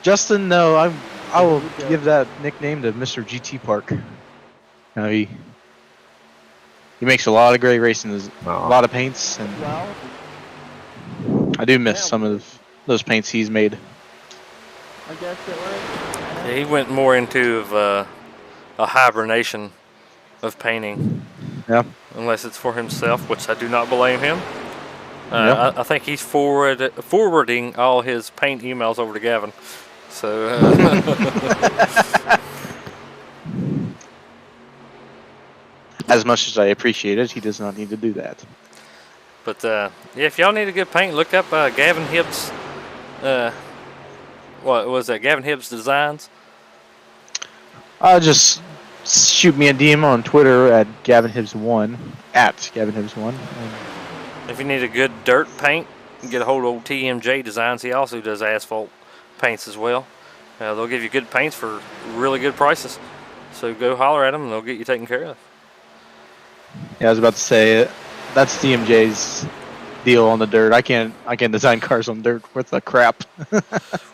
Justin, no, I will give that nickname to Mr. GT Park. He makes a lot of great racing, a lot of paints, and I do miss some of those paints he's made. I guess it works. Yeah, he went more into a hibernation of painting. Yeah. Unless it's for himself, which I do not blame him. Yep. I think he's forwarding all his paint emails over to Gavin. So. As much as I appreciate it, he does not need to do that. But yeah, if y'all need a good paint, look up Gavin Hibbs. What was that? Gavin Hibbs Designs. Just shoot me a DM on Twitter at GavinHibbs1 @GavinHibbs1. If you need a good dirt paint, get a hold of old TMJ Designs. He also does asphalt paints as well. They'll give you good paints for really good prices. So go holler at them and they'll get you taken care of. Yeah, I was about to say that's TMJ's deal on the dirt. I can't design cars on dirt with the crap.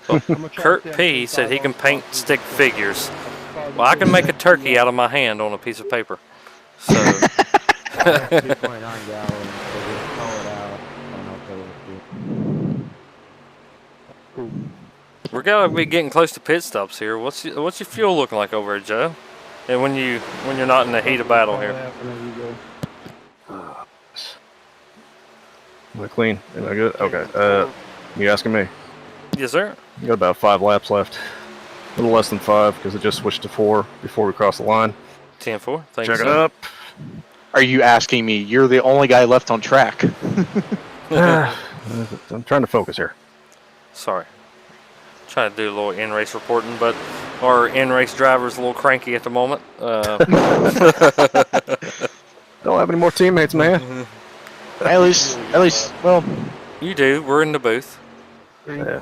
Well, Kurt P said he can paint stick figures. Well, I can make a turkey out of my hand on a piece of paper. So 2.9 gallons, so just call it out. And I'll fill it with Cool. we're gonna be getting close to pit stops here. What's your fuel looking like over there, Joe? And when you're not in the heat of battle here. Am I clean? Am I good? Okay. You asking me? Yes, sir. You got about 5 laps left. A little less than 5 because it just switched to 4 before we crossed the line. 10-4. Thank Check you, it sir. up. Are you asking me? You're the only guy left on track. I'm trying to focus here. Sorry. Trying to do a little in-race reporting, but our in-race driver's a little cranky at the moment. Don't have any more teammates, man. At least, well, You do. We're in the booth. Yeah.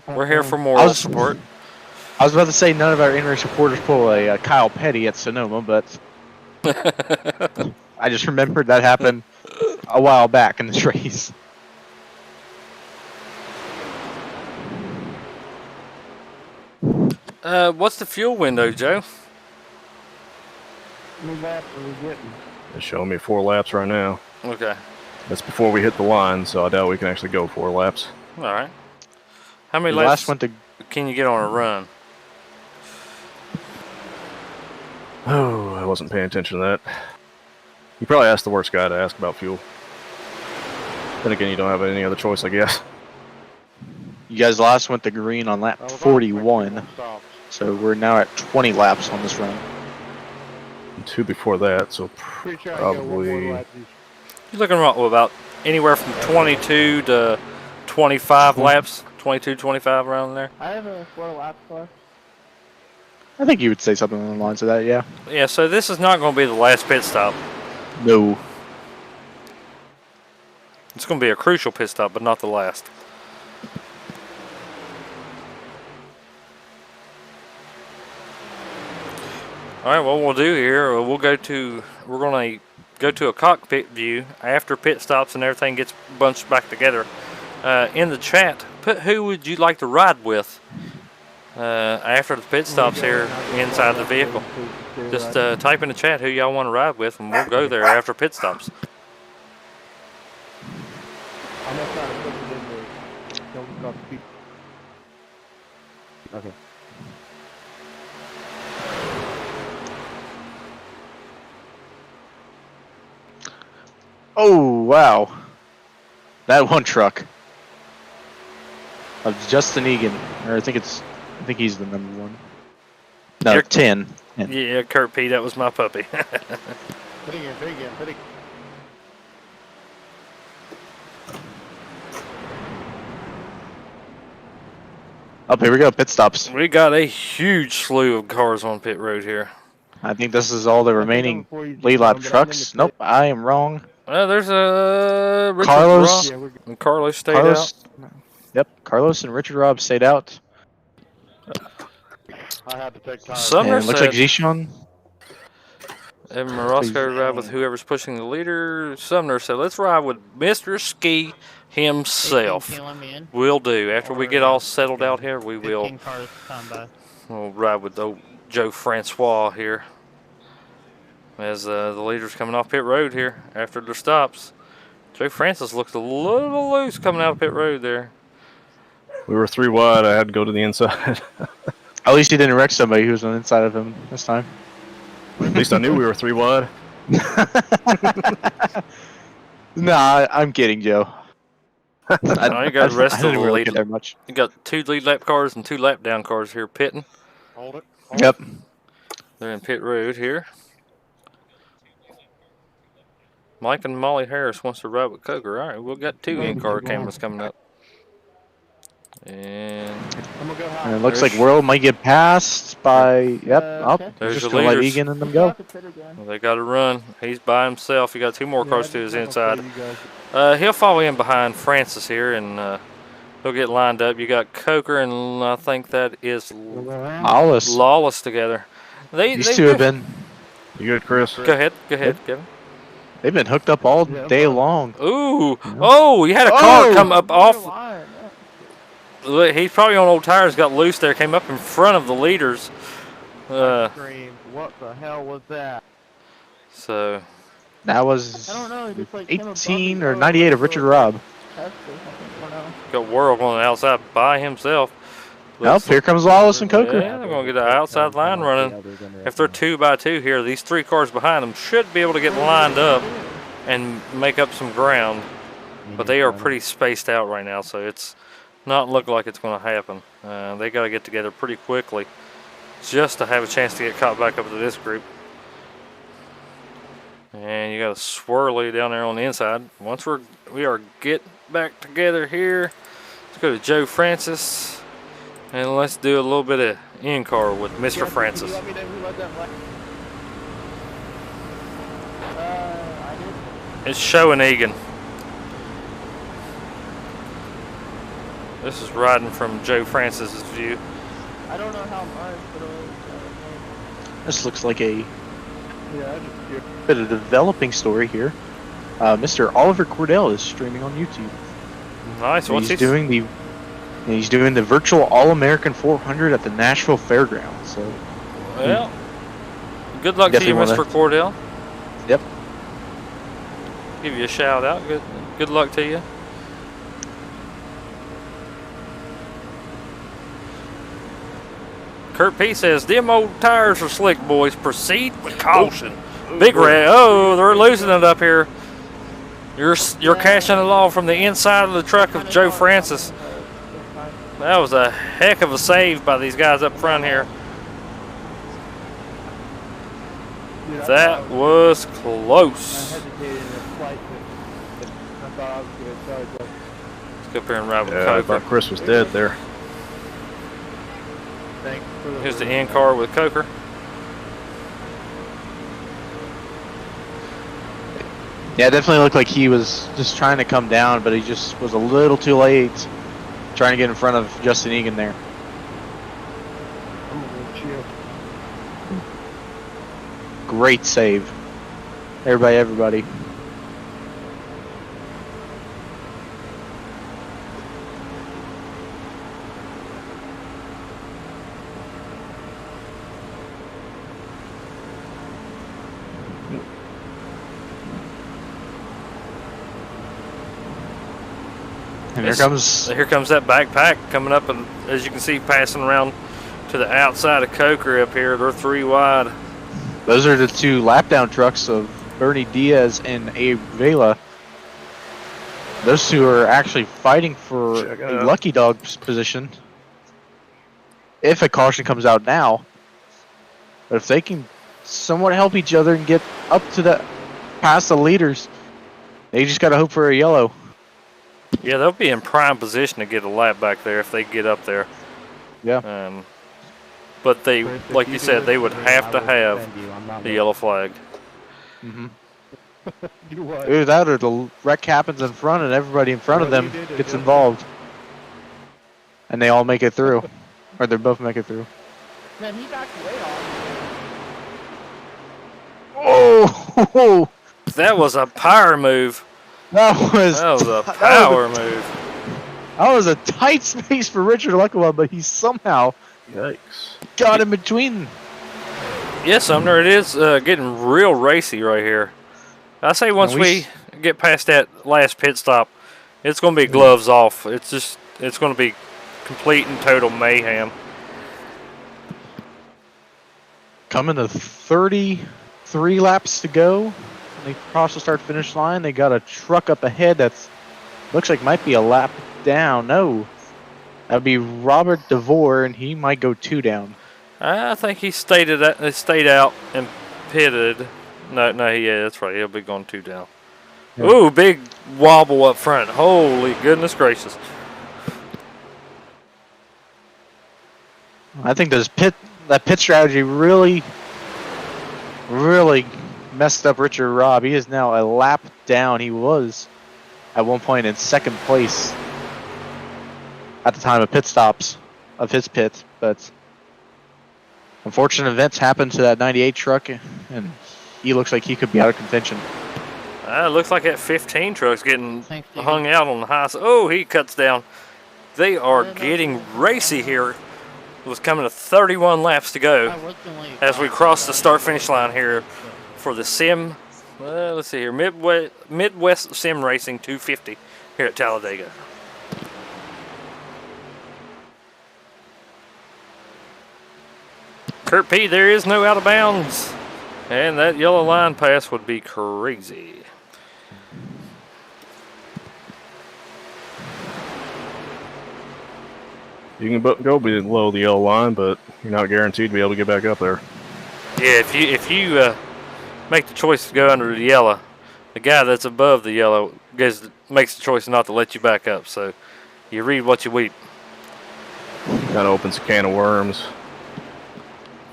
We're here for moral support. I was about to say none of our in-race reporters pull a Kyle Petty at Sonoma, but I just remembered that happened a while back in this race. What's the fuel window, Joe? New laps are we getting? It's showing me 4 laps right now. Okay. That's before we hit the line, so I doubt we can actually go 4 laps. All right. How many The laps last one to can you get on a run? Oh, I wasn't paying attention to that. You probably asked the worst guy to ask about fuel. Then again, you don't have any other choice, I guess. You guys last went to green on lap 41, so we're now at 20 laps on this run. And 2 before that, so Pretty sure I got one more probably... lap. You're looking about anywhere from 22 to 25 laps. 22, 25 around there. I have a 4 laps left. I think you would say something along the lines of that, yeah. Yeah, so this is not going to be the last pit stop. No. It's going to be a crucial pit stop, but not the last. All right, what we'll do here, we're going to go to a cockpit view after pit stops and everything gets bunched back together. In the chat, put who would you like to ride with after the pit stops here inside the vehicle. Just type in the chat who y'all want to ride with, and we'll go there after pit stops. I'm gonna try to put it in the don't stop speed. Okay. Oh wow, that one truck of Justin Egan, or I think he's the number one. No, 10. Yeah, Kurt P, that was my puppy. Put it. Up here we go, pit stops. We got a huge slew of cars on pit road here. I think this is all the remaining lead lap trucks. Nope, I am wrong. There's a Richard Carlos. Robb and Carlos stayed out. Yep, Carlos and Richard Robb stayed out. I had to take time. Sumner And it looks said, like Zishon. Evan Morosco ride with whoever's pushing the leader. Sumner said, let's ride with Mr. Ski himself. We'll do. After we get all settled out here, we will. We'll ride with old Joe Francois here. As the leader's coming off pit road here after their stops. Joe Francis looks a little loose coming out of pit road there. We were 3 wide. I had to go to the inside. At least he didn't wreck somebody who was on the inside of him this time. At least I knew we were 3 wide. Nah, I'm kidding, Joe. You got the rest of the really lead. that much. You got 2 lead lap cars and 2 lap down cars here pitting. Hold it. Yep. They're in pit road here. Mike and Molly Harris wants to ride with Coker. All right, we've got 2 in-car cameras coming up. And it looks like World might get passed by. Yep. Okay. There's just the gonna let leaders. Egan and them go. Well, they got to run. He's by himself. He got 2 more cars to his inside. He'll follow in behind Francis here, and he'll get lined up. You got Coker, and I think that is Lawless together. These two have been. You good, Chris? Go ahead, Kevin. They've been hooked up all day long. Ooh! Oh, you had a car come up off. He's probably on old tires. Got loose there. Came up in front of the leaders. What the hell was that? So that was I don't know, just like 18 or 98 of Richard Robb. Got World on the outside by himself. Well, here comes Lawless and Coker. Yeah, they're going to get the outside line running. If they're 2 by 2 here, these 3 cars behind them should be able to get lined up and make up some ground. But they are pretty spaced out right now, so it's not look like it's going to happen. They got to get together pretty quickly just to have a chance to get caught back up to this group. And you got a swirly down there on the inside. Once we are get back together here, let's go to Joe Francis. And let's do a little bit of in-car with Mr. Francis. It's showing Egan. This is riding from Joe Francis's view. I don't know how much, but this looks like a bit of a developing story here. Mr. Oliver Cordell is streaming on YouTube. Nice. What's he doing? He's doing the virtual All-American 400 at the Nashville Fairgrounds. So, well, good luck to you, Mr. Cordell. Yep. Give you a shout out. Good luck to you. Kurt P says, "Them old tires are slick, boys. Proceed with caution." Big Red. Oh, they're losing it up here. You're catching it all from the inside of the truck of Joe Francis. That was a heck of a save by these guys up front here. That was close. Let's go up here and ride with I Coker. thought Chris was dead there. Here's the in-car with Coker. Yeah, it definitely looked like he was just trying to come down, but he just was a little too late trying to get in front of Justin Egan there. Great save. Everybody. And here comes that backpack coming up, and as you can see, passing around to the outside of Coker up here. They're 3 wide. Those are the 2 lap down trucks of Bernie Diaz and Abe Vela. Those 2 are actually fighting for a lucky dog's position. If a caution comes out now, but if they can somewhat help each other and get up to past the leaders, they just got to hope for a yellow. Yeah, they'll be in prime position to get a lap back there if they get up there. Yeah. But they, like you said, they would have to have the yellow flag. Mm-hmm. Either that or the wreck happens in front and everybody in front of them gets involved. And they all make it through. Or they both make it through. Man, he backed way off. Oh! That was a power move. That was a power move. That was a tight space for Richard Luckawell, but he somehow got in between. Yes, Sumner, it is getting real racy right here. I say once we get past that last pit stop, it's going to be gloves off. It's going to be complete and total mayhem. Coming to 33 laps to go. They cross the start-finish line. They got a truck up ahead that's looks like might be a lap down. No, that would be Robert DeVore, and he might go 2 down. I think he stayed out and pitted. No, yeah, that's right. He'll be going 2 down. Yeah. Ooh, big wobble up front. Holy goodness gracious. I think that pit strategy really messed up Richard Robb. He is now a lap down. He was at one point in 2nd place at the time of pit stops of his pit, but unfortunate events happened to that 98 truck, and he looks like he could be out of contention. It looks like that 15 truck's getting hung out on the high side. Oh, he cuts down. They are getting racy here. It was coming to 31 laps to go as we cross the start-finish line here for the Sim. Let's see here, Midwest Sim Racing 250 here at Talladega. Kurt P, there is no out of bounds, and that yellow line pass would be crazy. You can go below the yellow line, but you're not guaranteed to be able to get back up there. Yeah, if you make the choice to go under the yellow, the guy that's above the yellow makes the choice not to let you back up. So you read what you weep. Kind of opens a can of worms.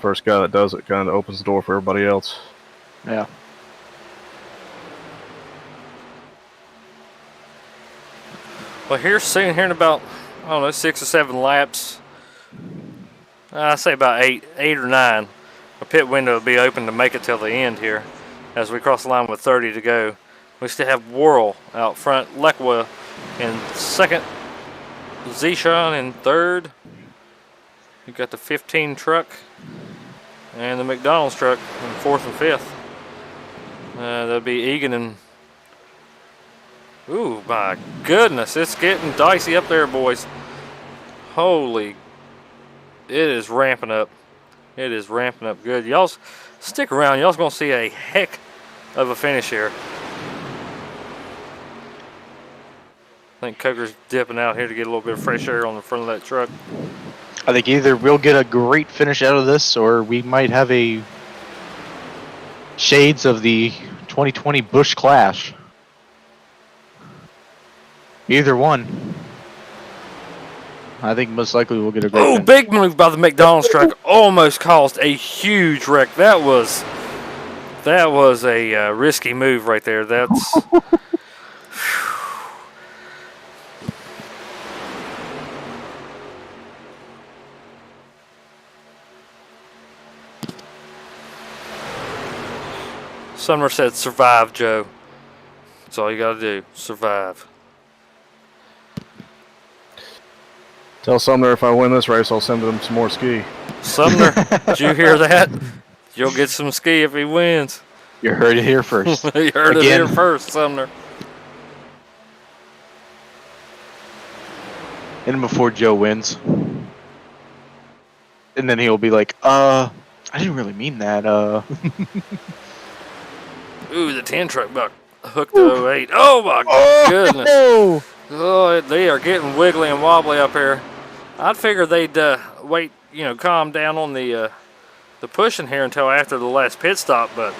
First guy that does it kind of opens the door for everybody else. Yeah. Well, here soon, here in about, I don't know, 6 or 7 laps, I say about 8 or 9, a pit window will be open to make it till the end here as we cross the line with 30 to go. We still have Worrell out front, Lekwa in 2nd, Zishan in 3rd. You got the 15 truck and the McDonald's truck in 4th and 5th. That'll be Egan and... Ooh, my goodness, it's getting dicey up there, boys. Holy, it is ramping up. It is ramping up good. Y'all stick around. Y'all's going to see a heck of a finish here. I think Coker's dipping out here to get a little bit of fresh air on the front of that truck. I think either we'll get a great finish out of this, or we might have a shades of the 2020 Busch Clash. Either one. I think most likely we'll get a great finish. Big move by the McDonald's truck. Almost caused a huge wreck. That was That was a risky move right there. That's. Sumner said, survive, Joe. That's all you got to do. Survive. Tell Sumner if I win this race, I'll send him some more ski. Sumner, did you hear that? You'll get some ski if he wins. You heard it here first. You heard it here first, Sumner. And before Joe wins. And then he'll be like, I didn't really mean that, Ooh, the 10 truck buck hooked the 08. Oh my goodness. Oh, they are getting wiggly and wobbly up here. I'd figure they'd wait, calm down on the pushing here until after the last pit stop, but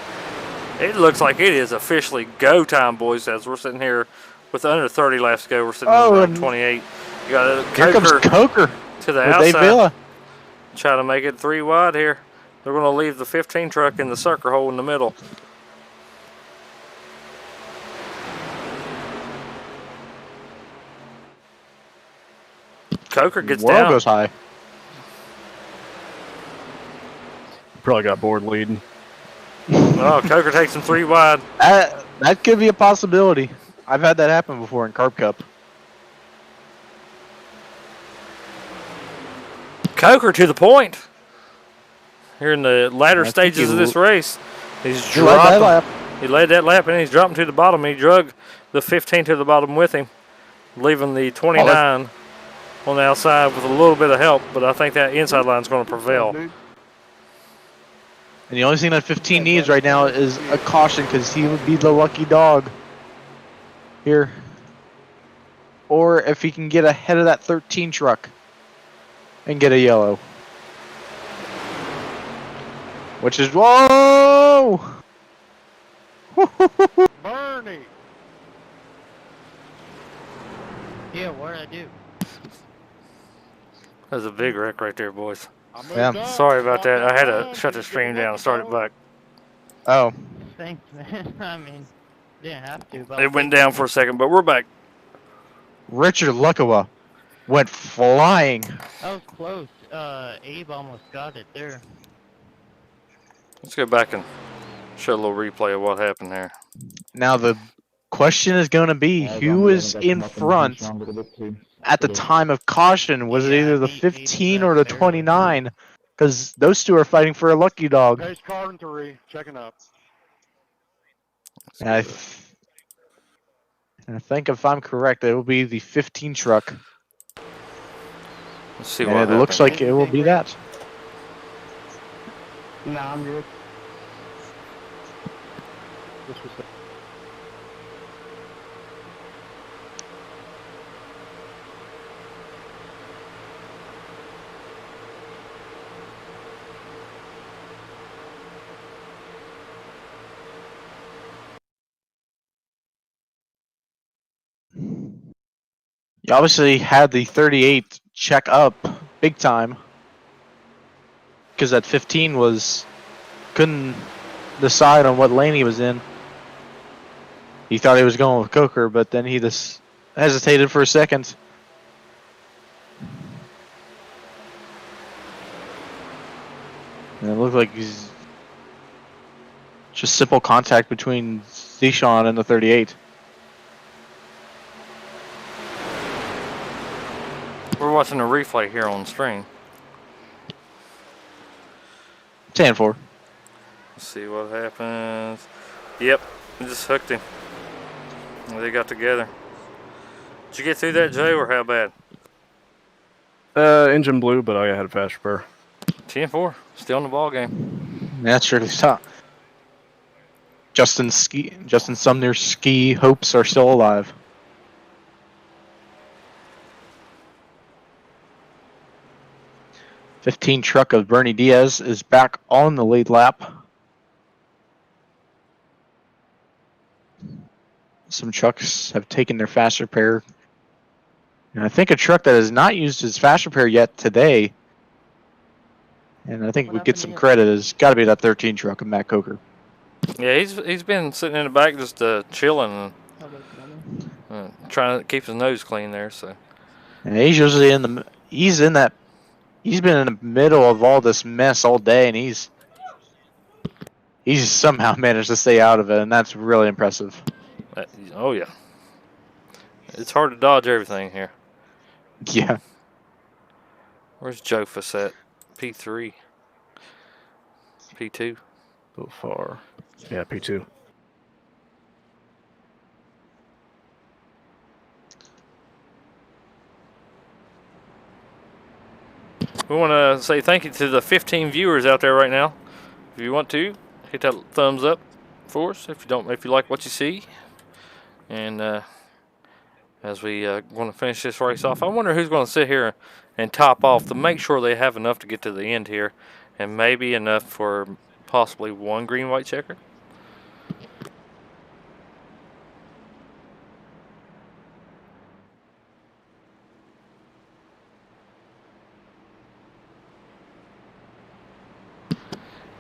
it looks like it is officially go time, boys, as we're sitting here with under 30 laps to go. We're sitting around 28. You got here comes Coker to the with outside. Villa. Try to make it 3 wide here. They're going to leave the 15 truck in the sucker hole in the middle. Coker gets World down. goes high. Probably got bored leading. Oh, Coker takes him 3 wide. That could be a possibility. I've had that happen before in Carb Cup. Coker to the point. Here in the latter stages of this race. He led that lap and he's dropping to the bottom. He drug the 15 to the bottom with him, leaving the 29 on the outside with a little bit of help, but I think that inside line is going to prevail. And the only thing that 15 needs right now is a caution because he would be the lucky dog here. Or if he can get ahead of that 13 truck and get a yellow. Which is, whoa! Bernie! Yeah, what did I do? That was a big wreck right there, boys. Yeah. Sorry about that. I had to shut the stream down and start it back. Oh. Thanks, man. I mean, didn't have to. But It went down for a second, but we're back. Richard Lukawa went flying. that was close. Abe almost got it there. Let's go back and show a little replay of what happened there. Now the question is going to be, who is in front at the time of caution? Was it either the 15 or the 29? Because those two are fighting for a lucky dog. Pace car in 3, checking up. And I think if I'm correct, it will be the 15 truck. Let's see And what it looks happened. like it will be that. Nah, I'm good. This was the You obviously had the 38 check up big time. Because that 15 couldn't decide on what lane he was in. He thought he was going with Coker, but then he just hesitated for a second. And it looked like he's just simple contact between Zishan and the 38. We're watching a replay here on stream. 10-4. Let's see what happens. Yep, it just hooked him. They got together. Did you get through that, Jay, or how bad? Engine blew, but I had a fast repair. 10-4, still in the ball game. That's really tough. Justin Sumner's ski hopes are still alive. '15 truck of Bernie Diaz is back on the lead lap. Some trucks have taken their fast repair. And I think a truck that has not used his fast repair yet today, and I think we get some credit, has got to be that 13 truck of Matt Coker. Yeah, he's been sitting in the back just chilling and trying to keep his nose clean there. So And he's usually he's been in the middle of all this mess all day, and he's somehow managed to stay out of it, and that's really impressive. oh yeah, it's hard to dodge everything here. Yeah. Where's Jofus at? P3, P2. So far. Yeah, P2. We want to say thank you to the 15 viewers out there right now. If you want to, hit that thumbs up for us. If you like what you see, and as we want to finish this race off, I wonder who's going to sit here and top off to make sure they have enough to get to the end here, and maybe enough for possibly one green-white checker.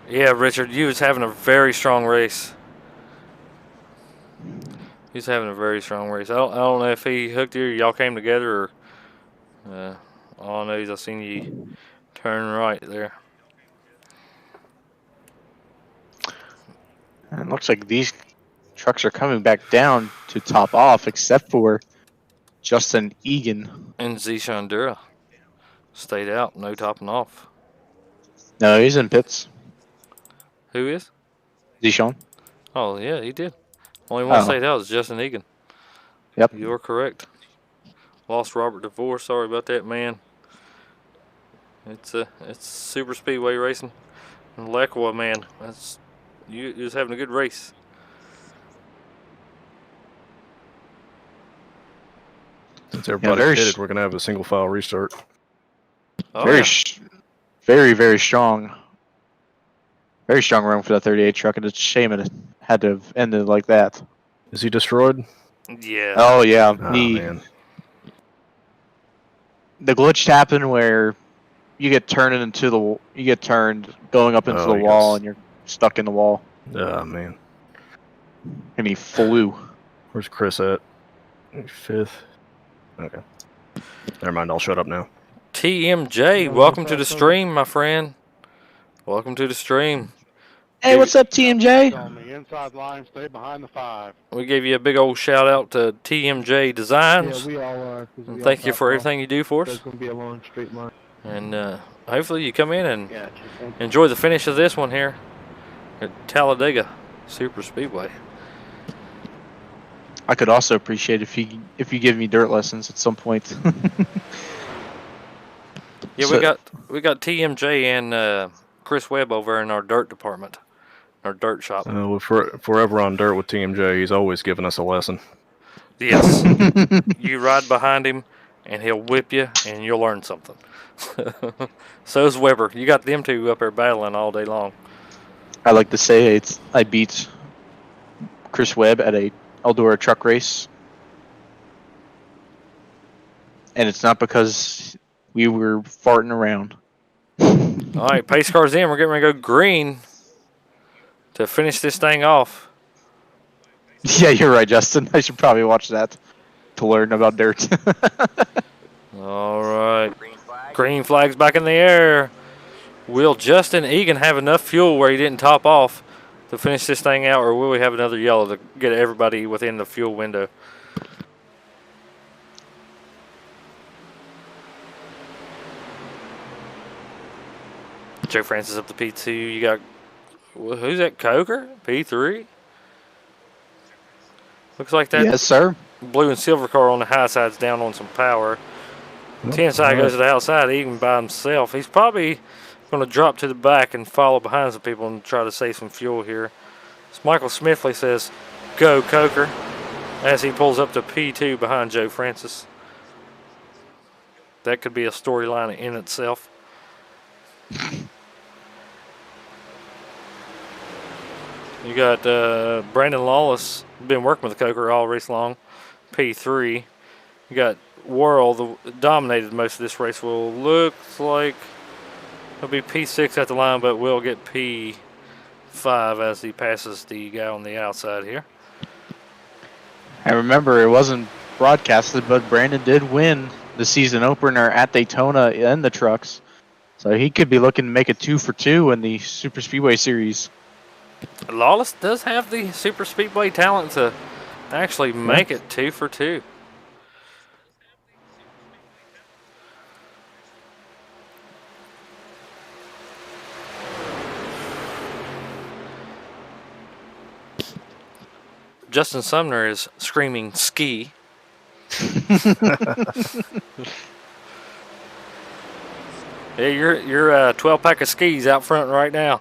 Yeah, Richard, you was having a very strong race. He's having a very strong race. I don't know if he hooked you or y'all came together, or all I know is I seen you turn right there. And it looks like these trucks are coming back down to top off, except for Justin Egan. And Zishan Dura stayed out, no topping off. No, he's in pits. Who is? Zishan. Oh, yeah, he did. Only one stayed out is Justin Egan. Yep. You're correct. Lost Robert DeVore. Sorry about that, man. It's super speedway racing. And Lekwa, man, you was having a good race. Since everybody pitted, we're gonna have a single file restart. Oh, very, very strong. Very strong run for that 38 truck, and it's a shame it had to have ended like that. Is he destroyed? Yeah. Oh yeah. Oh, man. The glitch happened where you get turned going up into the wall, and you're stuck in the wall. Oh man. And he flew. Where's Chris at? 5th. Okay. Never mind. I'll shut up now. TMJ, welcome to the stream, my friend. Welcome to the stream. Hey, what's up, TMJ? On the inside line, stay behind the 5. We gave you a big old shout out to TMJ Designs. Yeah, we all are. And thank you for everything you do for us. There's going to be a long straight line. And hopefully you come in and enjoy the finish of this one here at Talladega Super Speedway. I could also appreciate if you give me dirt lessons at some point. Yeah, we got TMJ and Chris Webb over in our dirt department, our dirt shop. We're forever on dirt with TMJ. He's always giving us a lesson. Yes. You ride behind him, and he'll whip you, and you'll learn something. So's Weber. You got them two up there battling all day long. I like to say I beat Chris Webb at a Eldora truck race. And it's not because we were farting around. All right, pace car's in. We're getting ready to go green to finish this thing off. Yeah, you're right, Justin. I should probably watch that to learn about dirt. All right. Green flag's back in the air. Will Justin Egan have enough fuel where he didn't top off to finish this thing out, or will we have another yellow to get everybody within the fuel window? Joe Francis up to P2. You got, who's that, Coker? P3? Looks like that. Yes, sir. Blue and silver car on the high side's down on some power. 10 side goes to the outside, Egan by himself. He's probably going to drop to the back and follow behind some people and try to save some fuel here. So Michael Smithley says, "Go, Coker," as he pulls up to P2 behind Joe Francis. That could be a storyline in itself. You got Brandon Lawless, been working with the Coker all race long, P3. You got Worrell, dominated most of this race. Looks like he'll be P6 at the line, but will get P3 5 as he passes the guy on the outside here. I remember it wasn't broadcasted, but Brandon did win the season opener at Daytona in the trucks. So he could be looking to make it 2 for 2 in the Super Speedway Series. Lawless does have the Super Speedway talent to actually make it 2 for 2. Justin Sumner is screaming ski. Yeah, your 12-pack of skis out front right now.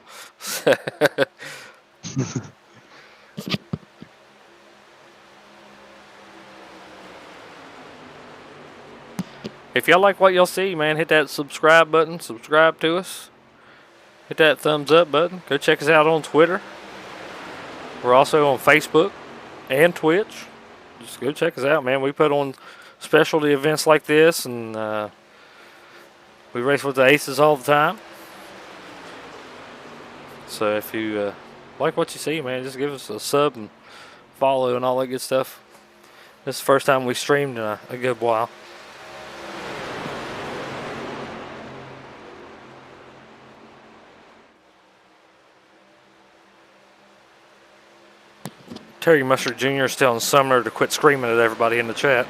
If y'all like what y'all see, man, hit that subscribe button. Subscribe to us. Hit that thumbs up button. Go check us out on Twitter. We're also on Facebook and Twitch. Just go check us out, man. We put on specialty events like this, and we race with the aces all the time. So if you like what you see, man, just give us a sub and follow and all that good stuff. This is the first time we streamed in a good while. Terry Mustard Jr. is telling Sumner to quit screaming at everybody in the chat.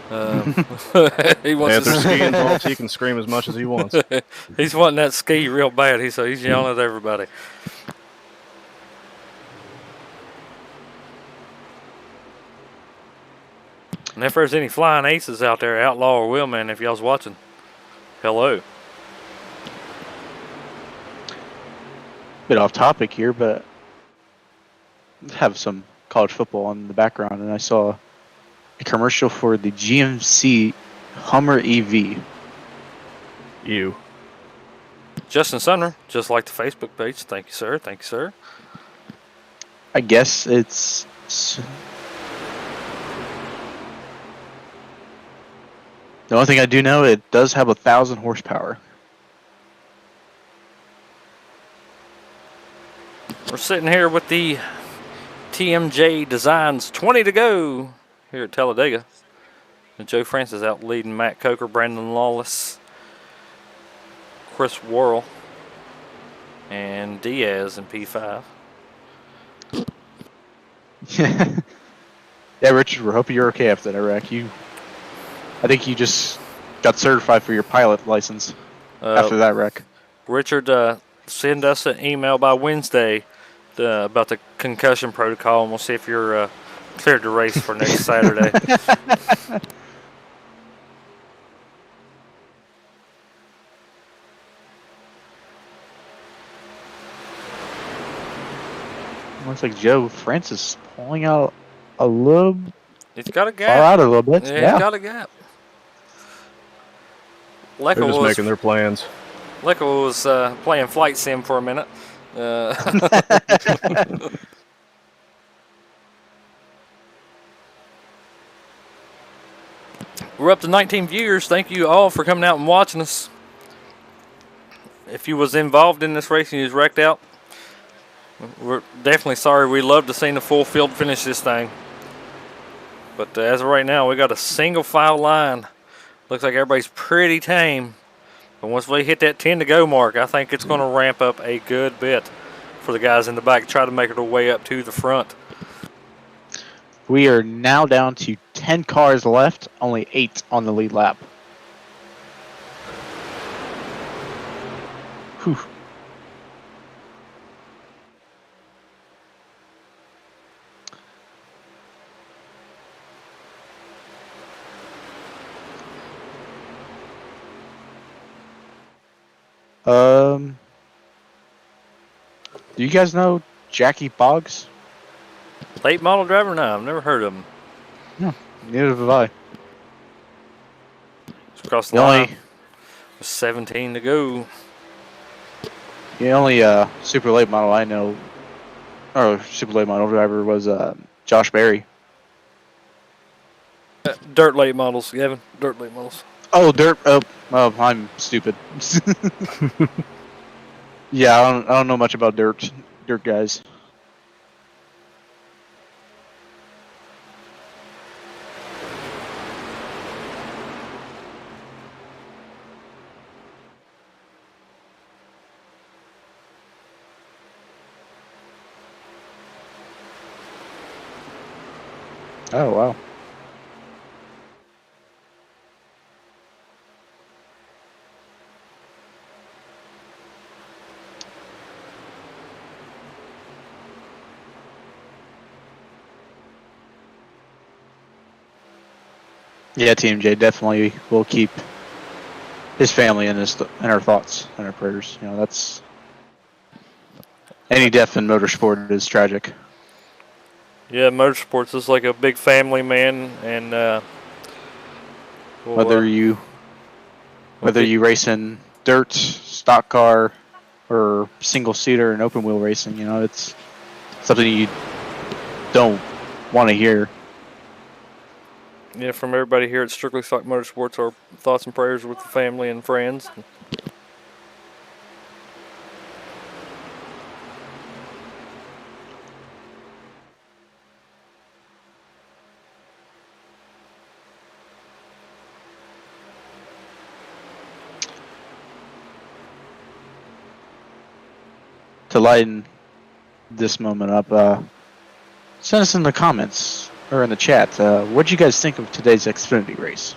He wants if there's ski involved, he can scream as much as he wants. He's wanting that ski real bad. So he's yelling at everybody. And if there's any flying aces out there, Outlaw or Wheelman, if y'all's watching, hello. Bit off topic here, but have some college football in the background, and I saw a commercial for the GMC Hummer EV. You. Justin Sumner, just like the Facebook page. Thank you, sir. Thank you, sir. I guess it's... The only thing I do know, it does have 1,000 horsepower. We're sitting here with the TMJ Designs 20 to go here at Talladega. And Joe Francis out leading Matt Coker, Brandon Lawless, Chris Worrell, and Diaz in P5. Yeah, Richard, we're hoping you're okay after that wreck. I think you just got certified for your pilot license after that wreck. Richard, send us an email by Wednesday about the concussion protocol, and we'll see if you're cleared to race for next Saturday. Looks like Joe Francis pulling out a little. He's got a gap. Far out a little bit. Yeah, he's got a gap. They're just making their plans. Lecco was playing flight sim for a minute. We're up to 19 viewers. Thank you all for coming out and watching us. If you was involved in this race and you was wrecked out, we're definitely sorry. We'd love to see the full field finish this thing. But as of right now, we got a single file line. Looks like everybody's pretty tame. But once we hit that 10 to go mark, I think it's going to ramp up a good bit for the guys in the back. Try to make their way up to the front. We are now down to 10 cars left, only 8 on the lead lap. Whew. Do you guys know Jackie Boggs? Late model driver? No, I've never heard of him. No, neither have I. It's across the line. 17 to go. The only super late model I know, or super late model driver, was Josh Berry. Dirt late models, Gavin. Dirt late models. Oh, dirt. Oh, I'm stupid. Yeah, I don't know much about dirt. dirt guys. Oh, wow. Yeah, Team J definitely will keep his family in our thoughts and our prayers. You know, that's any death in motorsport is tragic. Yeah, motorsports is like a big family, man, and whether you racing dirt, stock car, or single seater and open wheel racing, you know, it's something you don't want to hear. Yeah, from everybody here at Strictly Stock Motorsports, our thoughts and prayers with the family and friends. To lighten this moment up, send us in the comments or in the chat. What do you guys think of today's Xfinity race?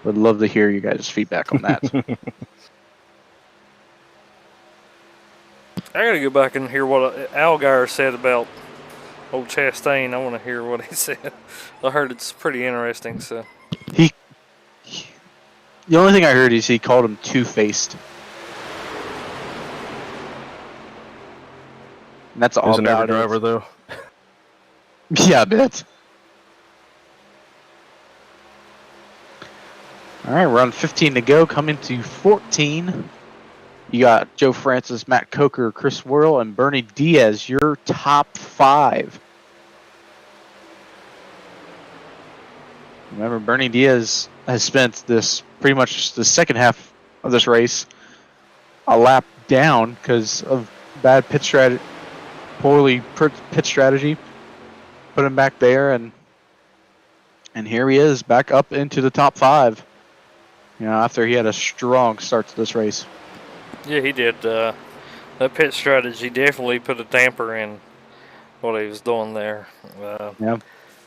Would love to hear you guys' feedback on that. I gotta go back and hear what Algar said about old Chastain. I want to hear what he said. I heard it's pretty interesting. So the only thing I heard is he called him two-faced. And that's all Isn't about every driver, though? Yeah, I bet. All right, we're on 15 to go. Coming to 14. You got Joe Francis, Matt Coker, Chris Worrell, and Bernie Diaz, your top 5. Remember, Bernie Diaz has spent this pretty much the second half of this race a lap down because of bad pit strategy, poorly pit strategy. Put him back there, and here he is back up into the top 5. You know, after he had a strong start to this race. yeah, he did. That pit strategy definitely put a damper in what he was doing there. Yeah.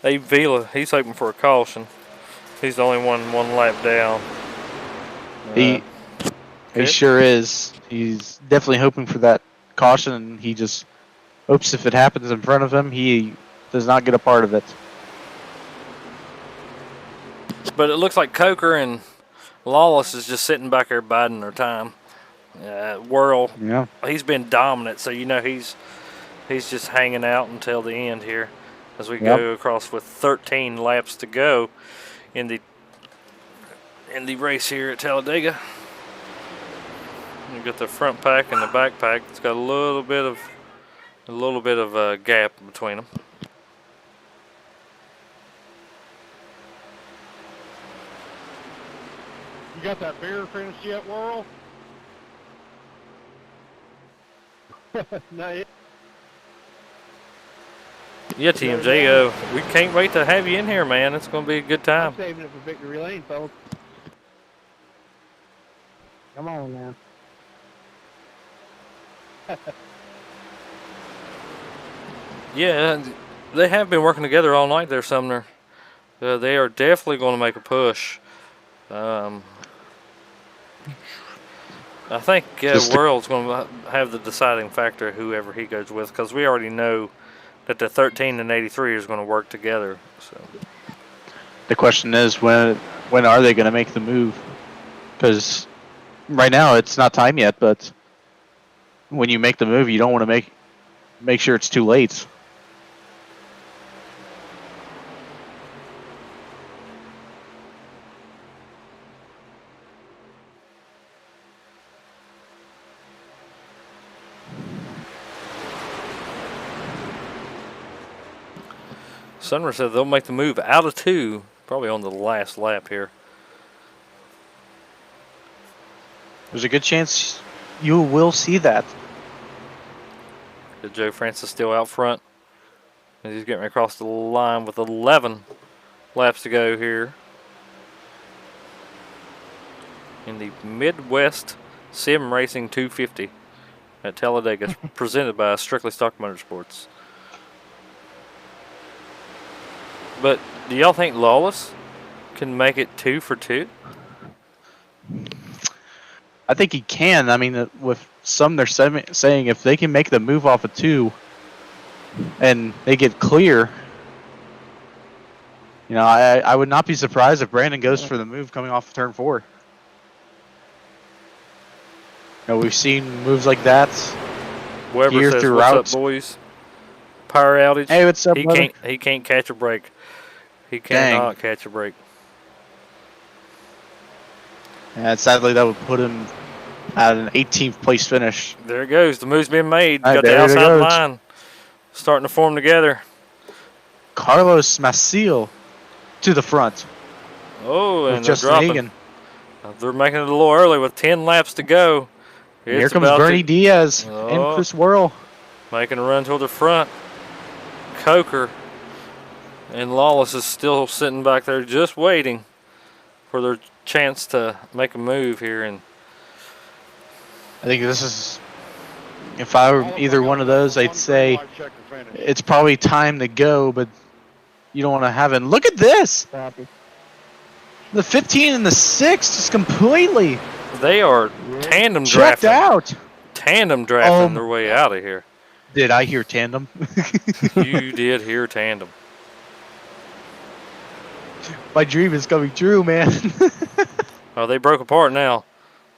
Abe Vila, he's hoping for a caution. He's the only one lap down. He sure is. He's definitely hoping for that caution, and he just hopes if it happens in front of him, he does not get a part of it. But it looks like Coker and Lawless is just sitting back there biding their time. Worrell, yeah, he's been dominant, so you know he's just hanging out until the end here as we go across with 13 laps to go in the race here at Talladega. You got the front pack and the back pack. It's got a little bit of a gap between them. You got that beer finished yet, Worrell? Not yet. Yeah, TMJ, we can't wait to have you in here, man. It's going to be a good time. I'm saving it for victory lane, fellas. Come on now. Yeah, they have been working together all night there, Sumner. They are definitely going to make a push. I think World's going to have the deciding factor, whoever he goes with, because we already know that the 13 and 83 is going to work together. So the question is, when are they going to make the move? Because right now it's not time yet, but when you make the move, you don't want to make sure it's too late. Sumner said they'll make the move out of 2, probably on the last lap here. There's a good chance you will see that. Joe Francis still out front. As he's getting across the line with 11 laps to go here in the Midwest Sim Racing 250 at Talladega, presented by Strictly Stock Motorsports. But do y'all think Lawless can make it 2 for 2? I think he can. I mean, with some they're saying if they can make the move off of 2 and they get clear, I would not be surprised if Brandon goes for the move coming off of turn 4. We've seen moves like that Weber here says, throughout. "What's up, boys? Power outage." Hey, what's up, brother? He can't catch a break. He cannot catch a break. And sadly, that would put him at an 18th place finish. There it goes. The move's been made. Right, Got the there it outside goes. line starting to form together. Carlos Maciel to the front. Oh, and with they're Justin dropping. Hagan. They're making it a little early with 10 laps to go. Here It's comes about Bernie Diaz and Chris Worrell. making a run toward the front. Coker and Lawless is still sitting back there just waiting for their chance to make a move here. And I think this is, if I were either one of those, I'd say it's probably time to go, but you don't want to have it. Look at this. The 15 and the 6 just completely they are tandem checked drafting. out. Tandem drafting their way out of here. Did I hear tandem? You did hear tandem. My dream is coming true, man. Oh, they broke apart now.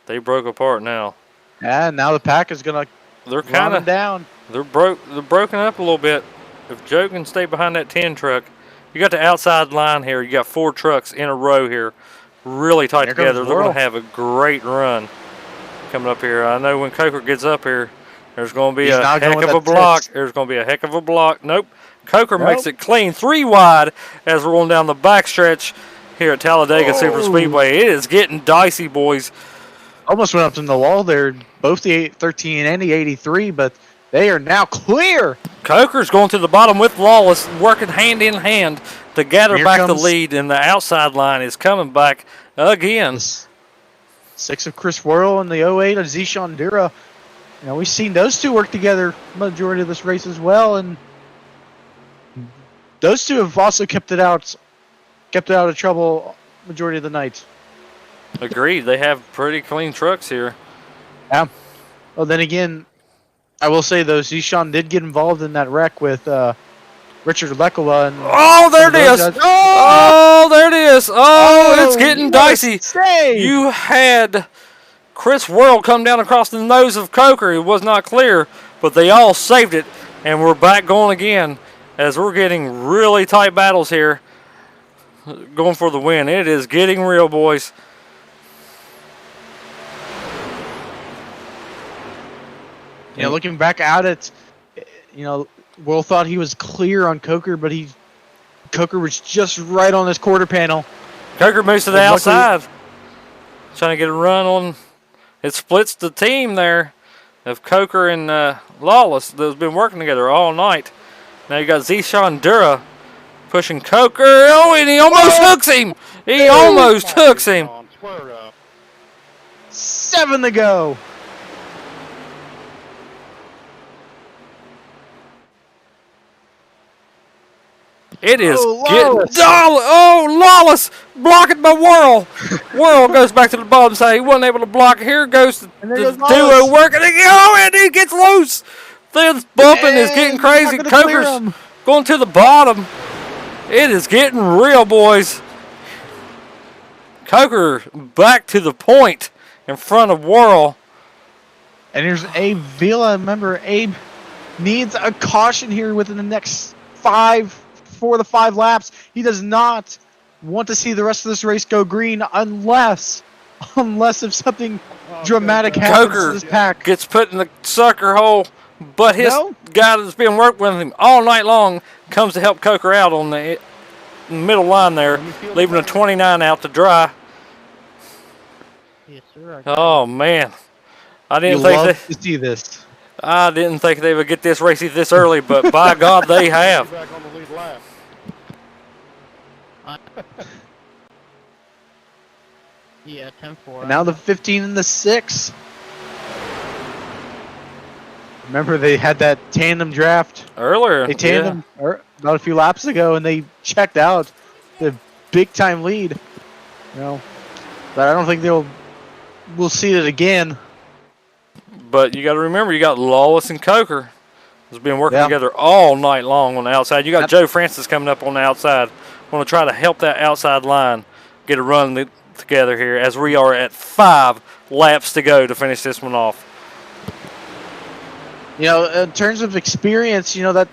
They broke apart now. And now the pack is gonna They're run kind them of down. They're broken up a little bit. If Joe can stay behind that 10 truck, you got the outside line here. You got 4 trucks in a row here, really tight together. They're going to have a great run coming up here. I know when Coker gets up here, there's going to be a heck of a block. There's going to be a heck of a block. Nope. Coker makes it clean, 3 wide as we're going down the backstretch here at Talladega Super Speedway. It is getting dicey, boys. Almost went up to the wall there, both the 13 and the 83, but they are now clear. Coker's going to the bottom with Lawless, working hand in hand to gather back the lead, and the outside line is coming back again. 6 of Chris Worrell and the 08 of Zishan Dura. We've seen those two work together majority of this race as well, and those two have also kept it out of trouble majority of the night. Agreed. They have pretty clean trucks here. Yeah. Well, then again, I will say though, Zishan did get involved in that wreck with Richard Lekola. And oh, there it is! Oh, there it is! Oh, it's getting dicey. You had Chris Worrell come down across the nose of Coker. It was not clear, but they all saved it, and we're back going again as we're getting really tight battles here, going for the win. It is getting real, boys. Looking back at it, Will thought he was clear on Coker, but Coker was just right on this quarter panel. Coker moves to the outside, trying to get a run on. It splits the team there of Coker and Lawless that's been working together all night. Now you got Zishan Dura pushing Coker. Oh, and he almost hooks him. He almost hooks him. 7 to go. It is Lawless blocking by Worrell. Worrell goes back to the bottom side. He wasn't able to block. Here goes the duo working. And he gets loose. This bumping is getting crazy. Coker's going to the bottom. It is getting real, boys. Coker back to the point in front of Worrell. And here's Abe Vila. Remember, Abe needs a caution here within the next 4 to 5 laps. He does not want to see the rest of this race go green unless if something dramatic happens to this pack. Gets put in the sucker hole, but his guy that's been working with him all night long comes to help Coker out on the middle line there, leaving a 29 out to dry. Yes, sir. Oh, man. I didn't think to see this. I didn't think they would get this racy this early, but by God, they have. Back on the lead lap. Yeah, 10-4. And now the 15 and the 6. Remember they had that tandem draft Earlier. They tandem about a few laps ago, and they checked out the big time lead. But I don't think we'll see it again. But you got to remember, you got Lawless and Coker has been working together all night long on the outside. You got Joe Francis coming up on the outside. Want to try to help that outside line get a run together here as we are at 5 laps to go to finish this one off. In terms of experience, that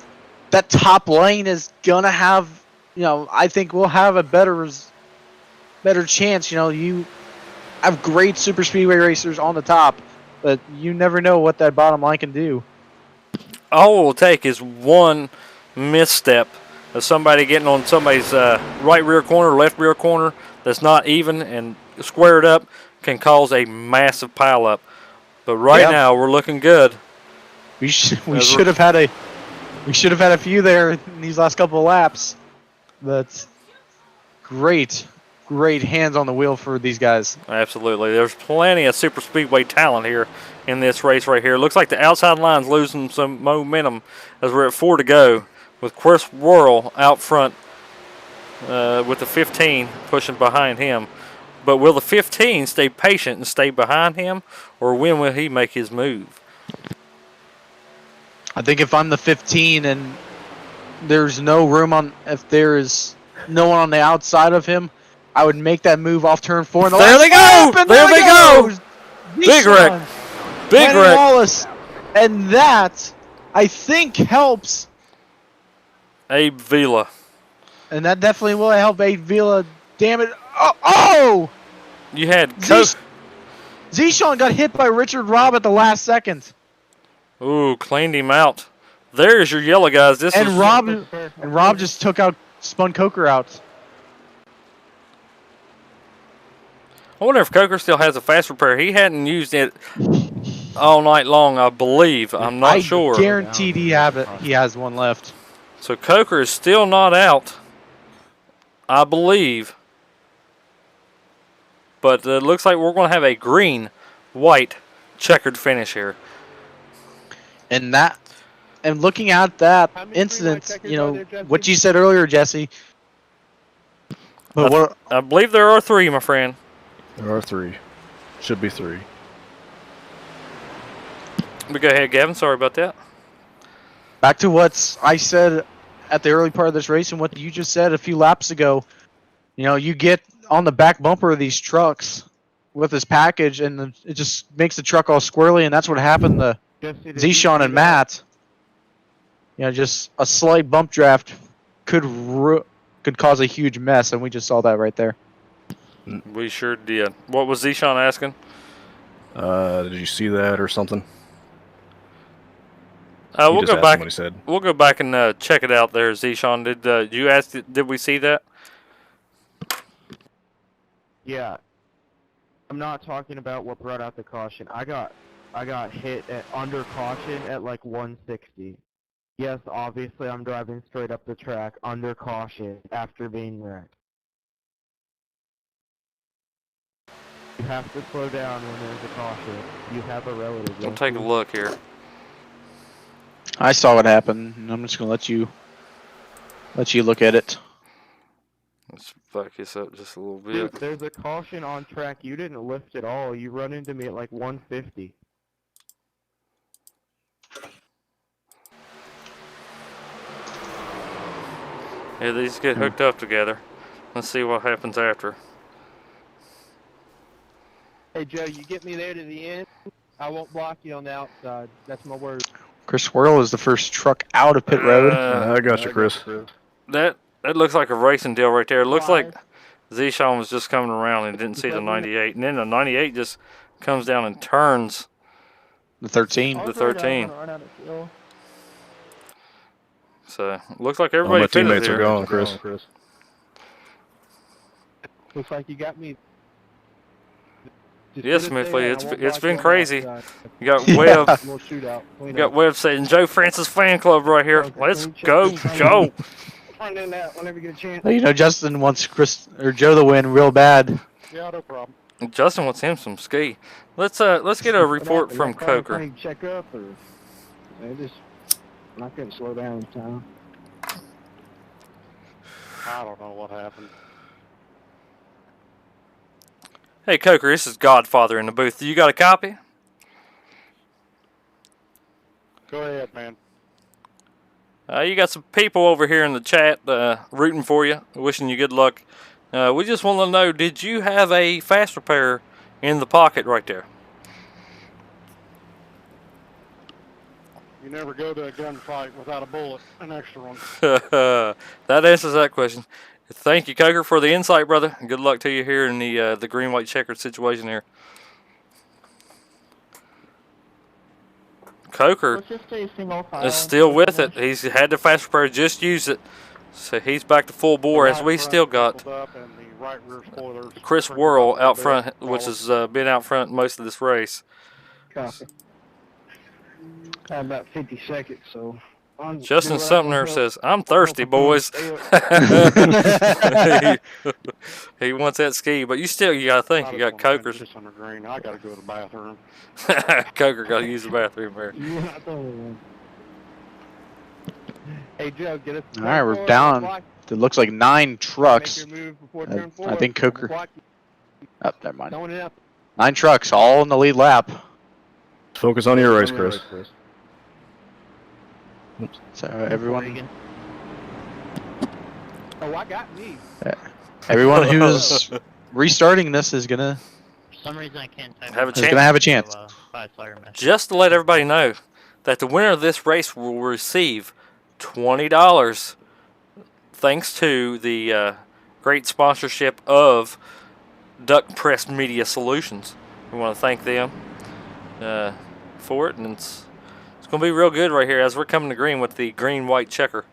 top lane is gonna have, I think we'll have a better chance. You have great super speedway racers on the top, but you never know what that bottom line can do. All it will take is one misstep of somebody getting on somebody's right rear corner, left rear corner that's not even and squared up can cause a massive pileup. But right now we're looking good. We should have had a few there in these last couple of laps. That's great hands on the wheel for these guys. Absolutely. There's plenty of super speedway talent here in this race right here. Looks like the outside line's losing some momentum as we're at 4 to go with Chris Worrell out front with the 15 pushing behind him. But will the 15 stay patient and stay behind him, or when will he make his move? I think if I'm the 15 and there's no room if there is no one on the outside of him, I would make that move off turn 4. There they go! There they go! Big wreck. Big wreck. Wallace. And that, I think, helps Abe Vila. And that definitely will help Abe Vila. Damn it. Oh! You had Zishan got hit by Richard Robb at the last second. Ooh, cleaned him out. There's your yellow guys. Rob just spun Coker out. I wonder if Coker still has a fast repair. He hadn't used it all night long, I believe. I'm not sure. Guaranteed he has one left. So Coker is still not out, I believe. But it looks like we're going to have a green, white, checkered finish here. And looking at that incident, what you said earlier, Jesse. But I believe there are 3, my friend. There are 3. Should be 3. But go ahead, Gavin. Sorry about that. Back to what I said at the early part of this race and what you just said a few laps ago. You get on the back bumper of these trucks with this package, and it just makes the truck all squirrely, and that's what happened to Zishan and Matt. Just a slight bump draft could cause a huge mess, and we just saw that right there. We sure did. What was Zishan asking? Did you see that or something? We'll go back. We'll go back and check it out there, Zishan. Did you ask? Did we see that? Yeah. I'm not talking about what brought out the caution. I got hit under caution at like 160. Yes, obviously I'm driving straight up the track under caution after being wrecked. You have to slow down when there's a caution. You have a relative. We'll take a look here. I saw what happened, and I'm just gonna let you look at it. Let's back this up just a little bit. Dude, there's a caution on track. You didn't lift at all. You run into me at like 150. Yeah, these get hooked up together. Let's see what happens after. Hey, Joe, you get me there to the end, I won't block you on the outside. That's my word. Chris Worrell is the first truck out of pit road. I got you, Chris. That looks like a racing deal right there. It looks like Zishan was just coming around and didn't see the 98. And then the 98 just comes down and turns. The 13. The 13. So, looks like everybody my teammates here. are going, Chris. Looks like you got me. Yes, Smithley, it's been block crazy. you on You got Webb. Little shootout. You got Webb saying Joe Francis fan club right here. Let's go, Joe. Run in that whenever you get a chance. You know, Justin wants Chris or Joe to win real bad. Yeah, no problem. Justin wants him some ski. Let's get a report from Coker. Check up, or they just not going to slow down in time. I don't know what happened. Hey, Coker, this is Godfather in the booth. You got a copy? Go ahead, man. You got some people over here in the chat rooting for you, wishing you good luck. We just want to know, did you have a fast repair in the pocket right there? You never go to a gunfight without a bullet, an extra one. That answers that question. Thank you, Coker, for the insight, brother. Good luck to you here in the green-white checkered situation here. Coker is still with it. He's had the fast repair, just use it. So he's back to full bore as we still got Chris Worrell out front, which has been out front most of this race. Copy. About 50 seconds, so. Justin Sumner says, "I'm thirsty, boys." he wants that ski, but you gotta think you got Coker's. I gotta go to the bathroom. Coker gotta use the bathroom there. Hey Joe, get us. All right, we're down. It looks like 9 trucks. I think Coker. Oh, never mind. 9 trucks, all in the lead lap. Focus on your race, Chris. So everyone. Oh, I got me. Everyone who's restarting this is gonna. For some reason, I can't type. Have a Is gonna have a chance. Just to let everybody know that the winner of this race will receive $20, thanks to the great sponsorship of Duck Press Media Solutions. We want to thank them for it, and it's going to be real good right here as we're coming to green with the green-white checker.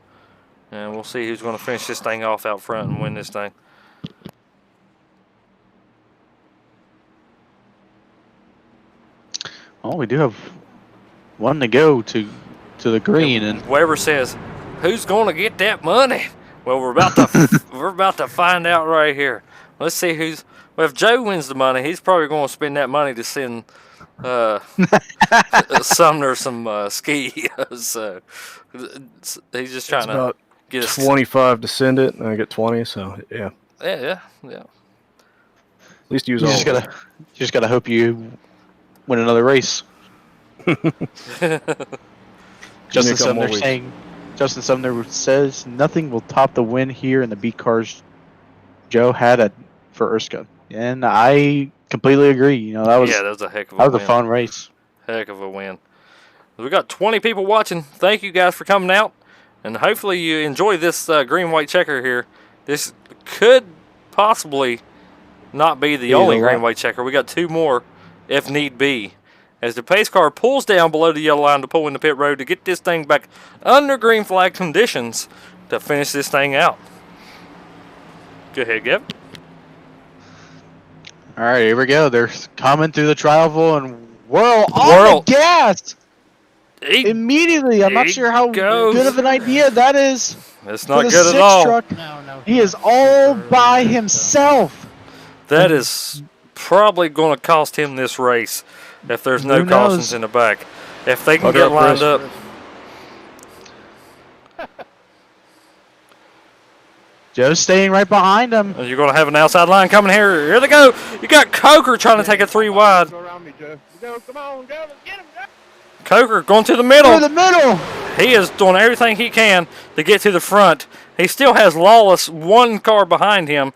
And we'll see who's going to finish this thing off out front and win this thing. Oh, we do have one to go to the green, and Weber says, "Who's going to get that money?" Well, we're about to find out right here. Let's see who's. Well, if Joe wins the money, he's probably going to spend that money to send Sumner some ski. So he's just trying to get us 25 to send it, and I get 20. So yeah. Yeah. At least use all. You just gotta hope you win another race. Justin Sumner says nothing will top the win here in the beat cars Joe had for Erskine, and I completely agree. You know, that was a heck of a win. a fun race. Heck of a win. We got 20 people watching. Thank you guys for coming out, and hopefully you enjoy this green-white checker here. This could possibly not be the only green-white checker. We got 2 more if need be. As the pace car pulls down below the yellow line to pull in the pit road to get this thing back under green flag conditions to finish this thing out. Go ahead, Gavin. All right, here we go. They're coming through the trial and Worrell on the gas. Immediately. I'm not sure how good of an idea that is. It's not good at all. Truck. No. He is all by himself. That is probably going to cost him this race if there's no cautions in the back. If they can get lined up. Joe's staying right behind him. You're going to have an outside line coming here. Here they go. You got Coker trying to take it 3 wide. Go around me, Joe. Come on, go. Get him, Joe. Coker going to the middle. To the middle. He is doing everything he can to get to the front. He still has Lawless 1 car behind him.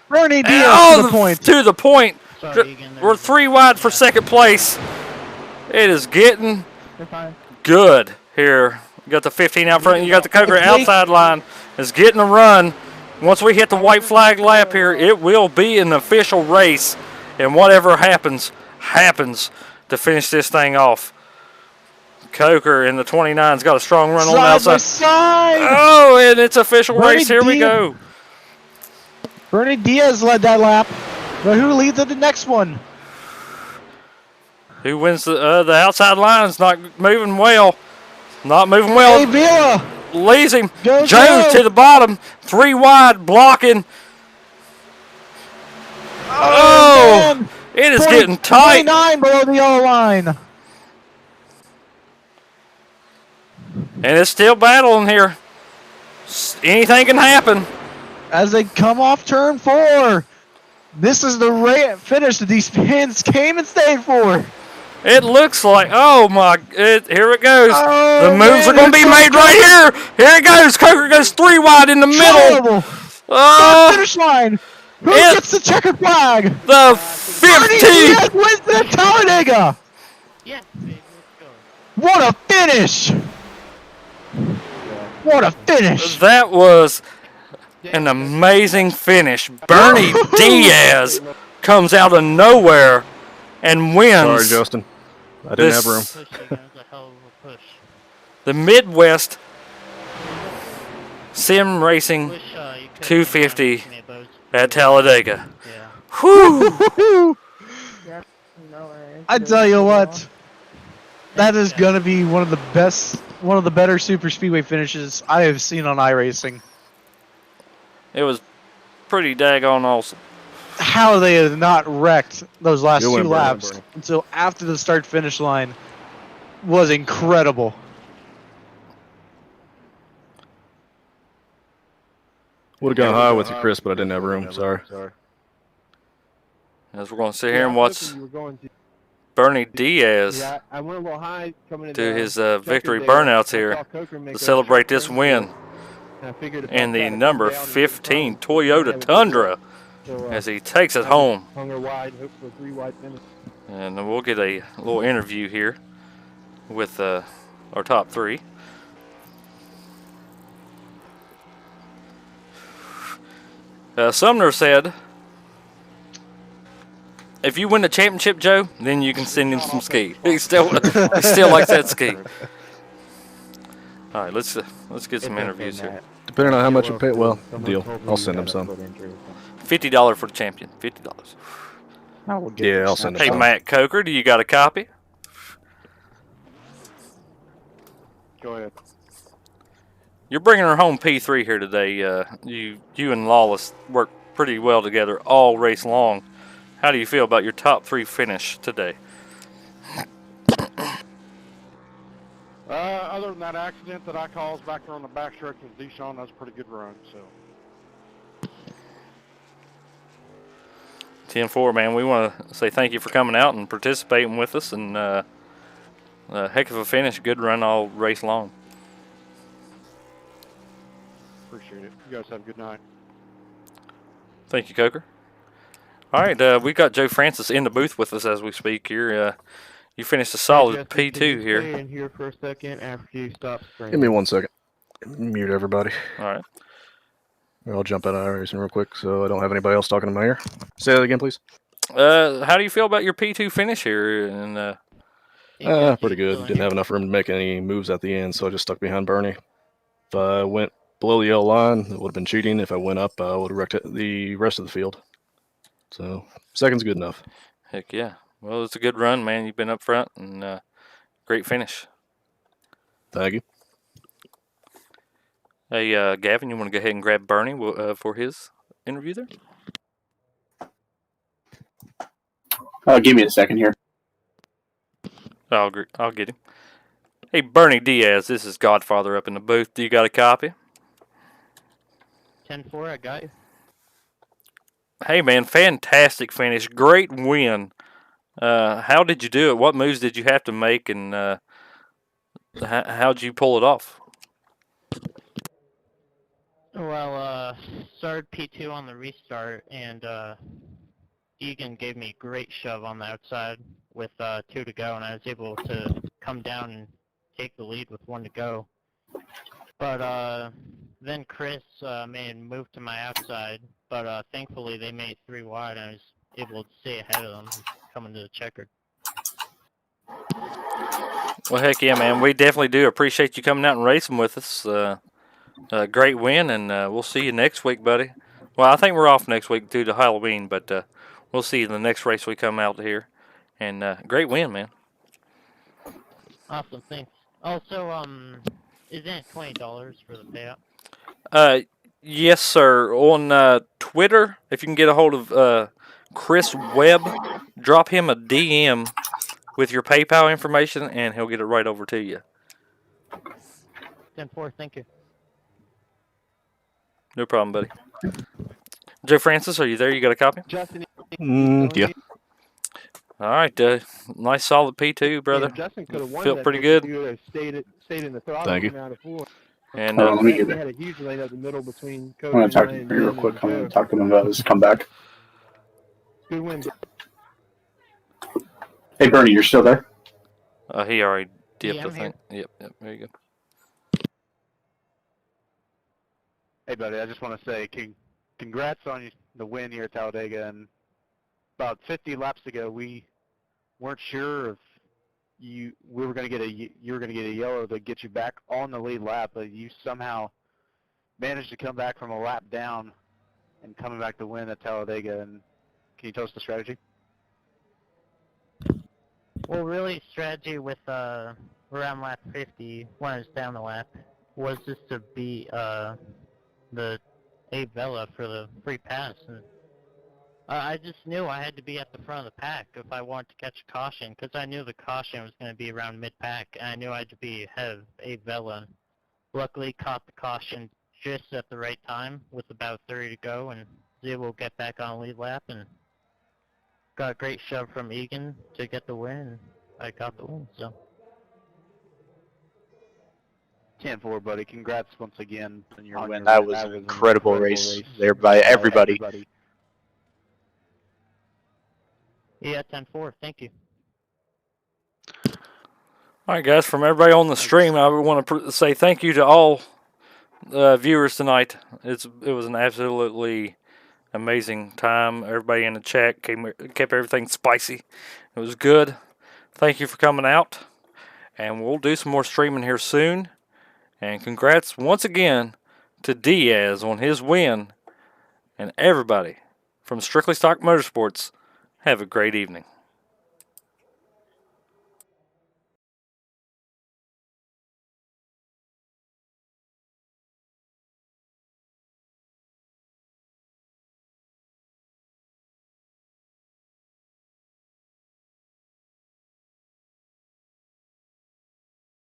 Bernie Diaz to the point. To the point. We're 3 wide for second place. It is getting good here. You got the 15 out front. You got the Coker outside line. Is getting a run. Once we hit the white flag lap here, it will be an official race. And whatever happens to finish this thing off. Coker in the 29's got a strong run on the outside. Oh, and it's official race. Here we go. Bernie Diaz led that lap. But who leads at the next one? Who wins the outside line's not moving well. Not moving well. Hey, Villa! Leaves him. Go, Jones go! to the bottom. 3 wide blocking. Oh! Man. It is getting tight. 29 below the yellow line. And it's still battling here. Anything can happen. As they come off turn 4. This is the finish that these fans came and stayed for. It looks like, oh my, here it goes. Oh, the moves are going to be made right here. Here it goes. Coker goes 3 wide in the middle. Oh, finish line. Who gets the checkered flag? The 15. Wins the Talladega. Yeah, baby, let's go. What a finish. What a finish. That was an amazing finish. Bernie Diaz comes out of nowhere and wins. Sorry, Justin. I didn't have room. The Midwest Sim Racing 250 at Talladega. Whew! I tell you what, that is gonna be one of the better super speedway finishes I have seen on iRacing. It was pretty daggone awesome. How they have not wrecked those last You'll 2 win, Bernie, laps Bernie. until after the start finish line was incredible. Would have gone high with you, Chris, but I didn't have room. Sorry. As we're going to sit here and watch Bernie Diaz I went a little high coming do his victory burnouts here to celebrate this win in the number 15 Toyota Tundra as he takes it home. Hung her wide, hope for a 3 wide finish. And we'll get a little interview here with our top 3. Sumner said, if you win the championship, Joe, then you can send him some ski. He still likes that ski. All right, let's get some interviews here. Depending on how much you pay, well, deal. I'll send him some. $50 for the champion. $50. Yeah, I'll send him Hey, some. Matt Coker, do you got a copy? Go ahead. You're bringing her home P3 here today. You and Lawless worked pretty well together all race long. How do you feel about your top 3 finish today? Other than that accident that I caused back there on the backstretch with Deshaun, that was a pretty good run. So 10-4, man. We want to say thank you for coming out and participating with us, and a heck of a finish. Good run all race long. appreciate it. You guys have a good night. Thank you, Coker. All right, we got Joe Francis in the booth with us as we speak here. You finished a solid P2 here. Stay in here for a second after you stop screaming. Give me 1 second. Mute everybody. All right. I'll jump out of iRacing real quick so I don't have anybody else talking in my ear. Say that again, please. How do you feel about your P2 finish here? And pretty good. Didn't have enough room to make any moves at the end, so I just stuck behind Bernie. If I went below the yellow line, it would have been cheating. If I went up, I would have wrecked the rest of the field. So, second's good enough. Heck yeah. Well, it's a good run, man. You've been up front, and great finish. Thank you. Hey, Gavin, you want to go ahead and grab Bernie for his interview there? Give me a second here. I'll get him. Hey, Bernie Diaz, this is Godfather up in the booth. Do you got a copy? 10-4, I got you. Hey, man, fantastic finish. Great win. How did you do it? What moves did you have to make, and how'd you pull it off? Well, started P2 on the restart, and Egan gave me a great shove on the outside with 2 to go, and I was able to come down and take the lead with 1 to go. But then Chris made a move to my outside, but thankfully they made 3 wide, and I was able to stay ahead of them coming to the checkered. Well, heck yeah, man. We definitely do appreciate you coming out and racing with us. Great win, and we'll see you next week, buddy. Well, I think we're off next week due to Halloween, but we'll see you in the next race we come out here. And great win, man. Awesome, thanks. Also, is that $20 for the payout? Yes, sir. On Twitter, if you can get a hold of Chris Webb, drop him a DM with your PayPal information, and he'll get it right over to you. 10-4, thank you. No problem, buddy. Joe Francis, are you there? You got a copy? Justin, Yeah. All right. Nice solid P2, brother. Justin could have won Felt that pretty if good. you would have stayed in the throttle Thank you. coming out of 4. And let me get They it. had a huge lane up the middle between I'm Cody gonna and talk to Ryan him real and quick. I'm Joe. gonna talk to him about his comeback. Good win. Hey, Bernie, you're still there? he already dipped, Yeah, I I'm think. Yep. There you go. Hey, buddy, I just want to say congrats on the win here at Talladega. And about 50 laps ago, we weren't sure if you were going to get a yellow to get you back on the lead lap, but you somehow managed to come back from a lap down and coming back to win at Talladega. And can you tell us the strategy? Well, really, strategy with around lap 50, when I was down the lap, was just to beat the A Vela for the free pass. And I just knew I had to be at the front of the pack if I wanted to catch a caution, because I knew the caution was going to be around mid-pack, and I knew I had to be ahead of A Vela. Luckily, caught the caution just at the right time with about 30 to go, and was able to get back on lead lap, and got a great shove from Egan to get the win, and I got the win, so. 10-4, buddy. Congrats once again on your win. That was an incredible race there by everybody. Yeah, 10-4, thank you. All right, guys. From everybody on the stream, I want to say thank you to all viewers tonight. It was an absolutely amazing time. Everybody in the chat kept everything spicy. It was good. Thank you for coming out. And we'll do some more streaming here soon. And congrats once again to Diaz on his win. And everybody from Strictly Stock Motorsports, have a great evening.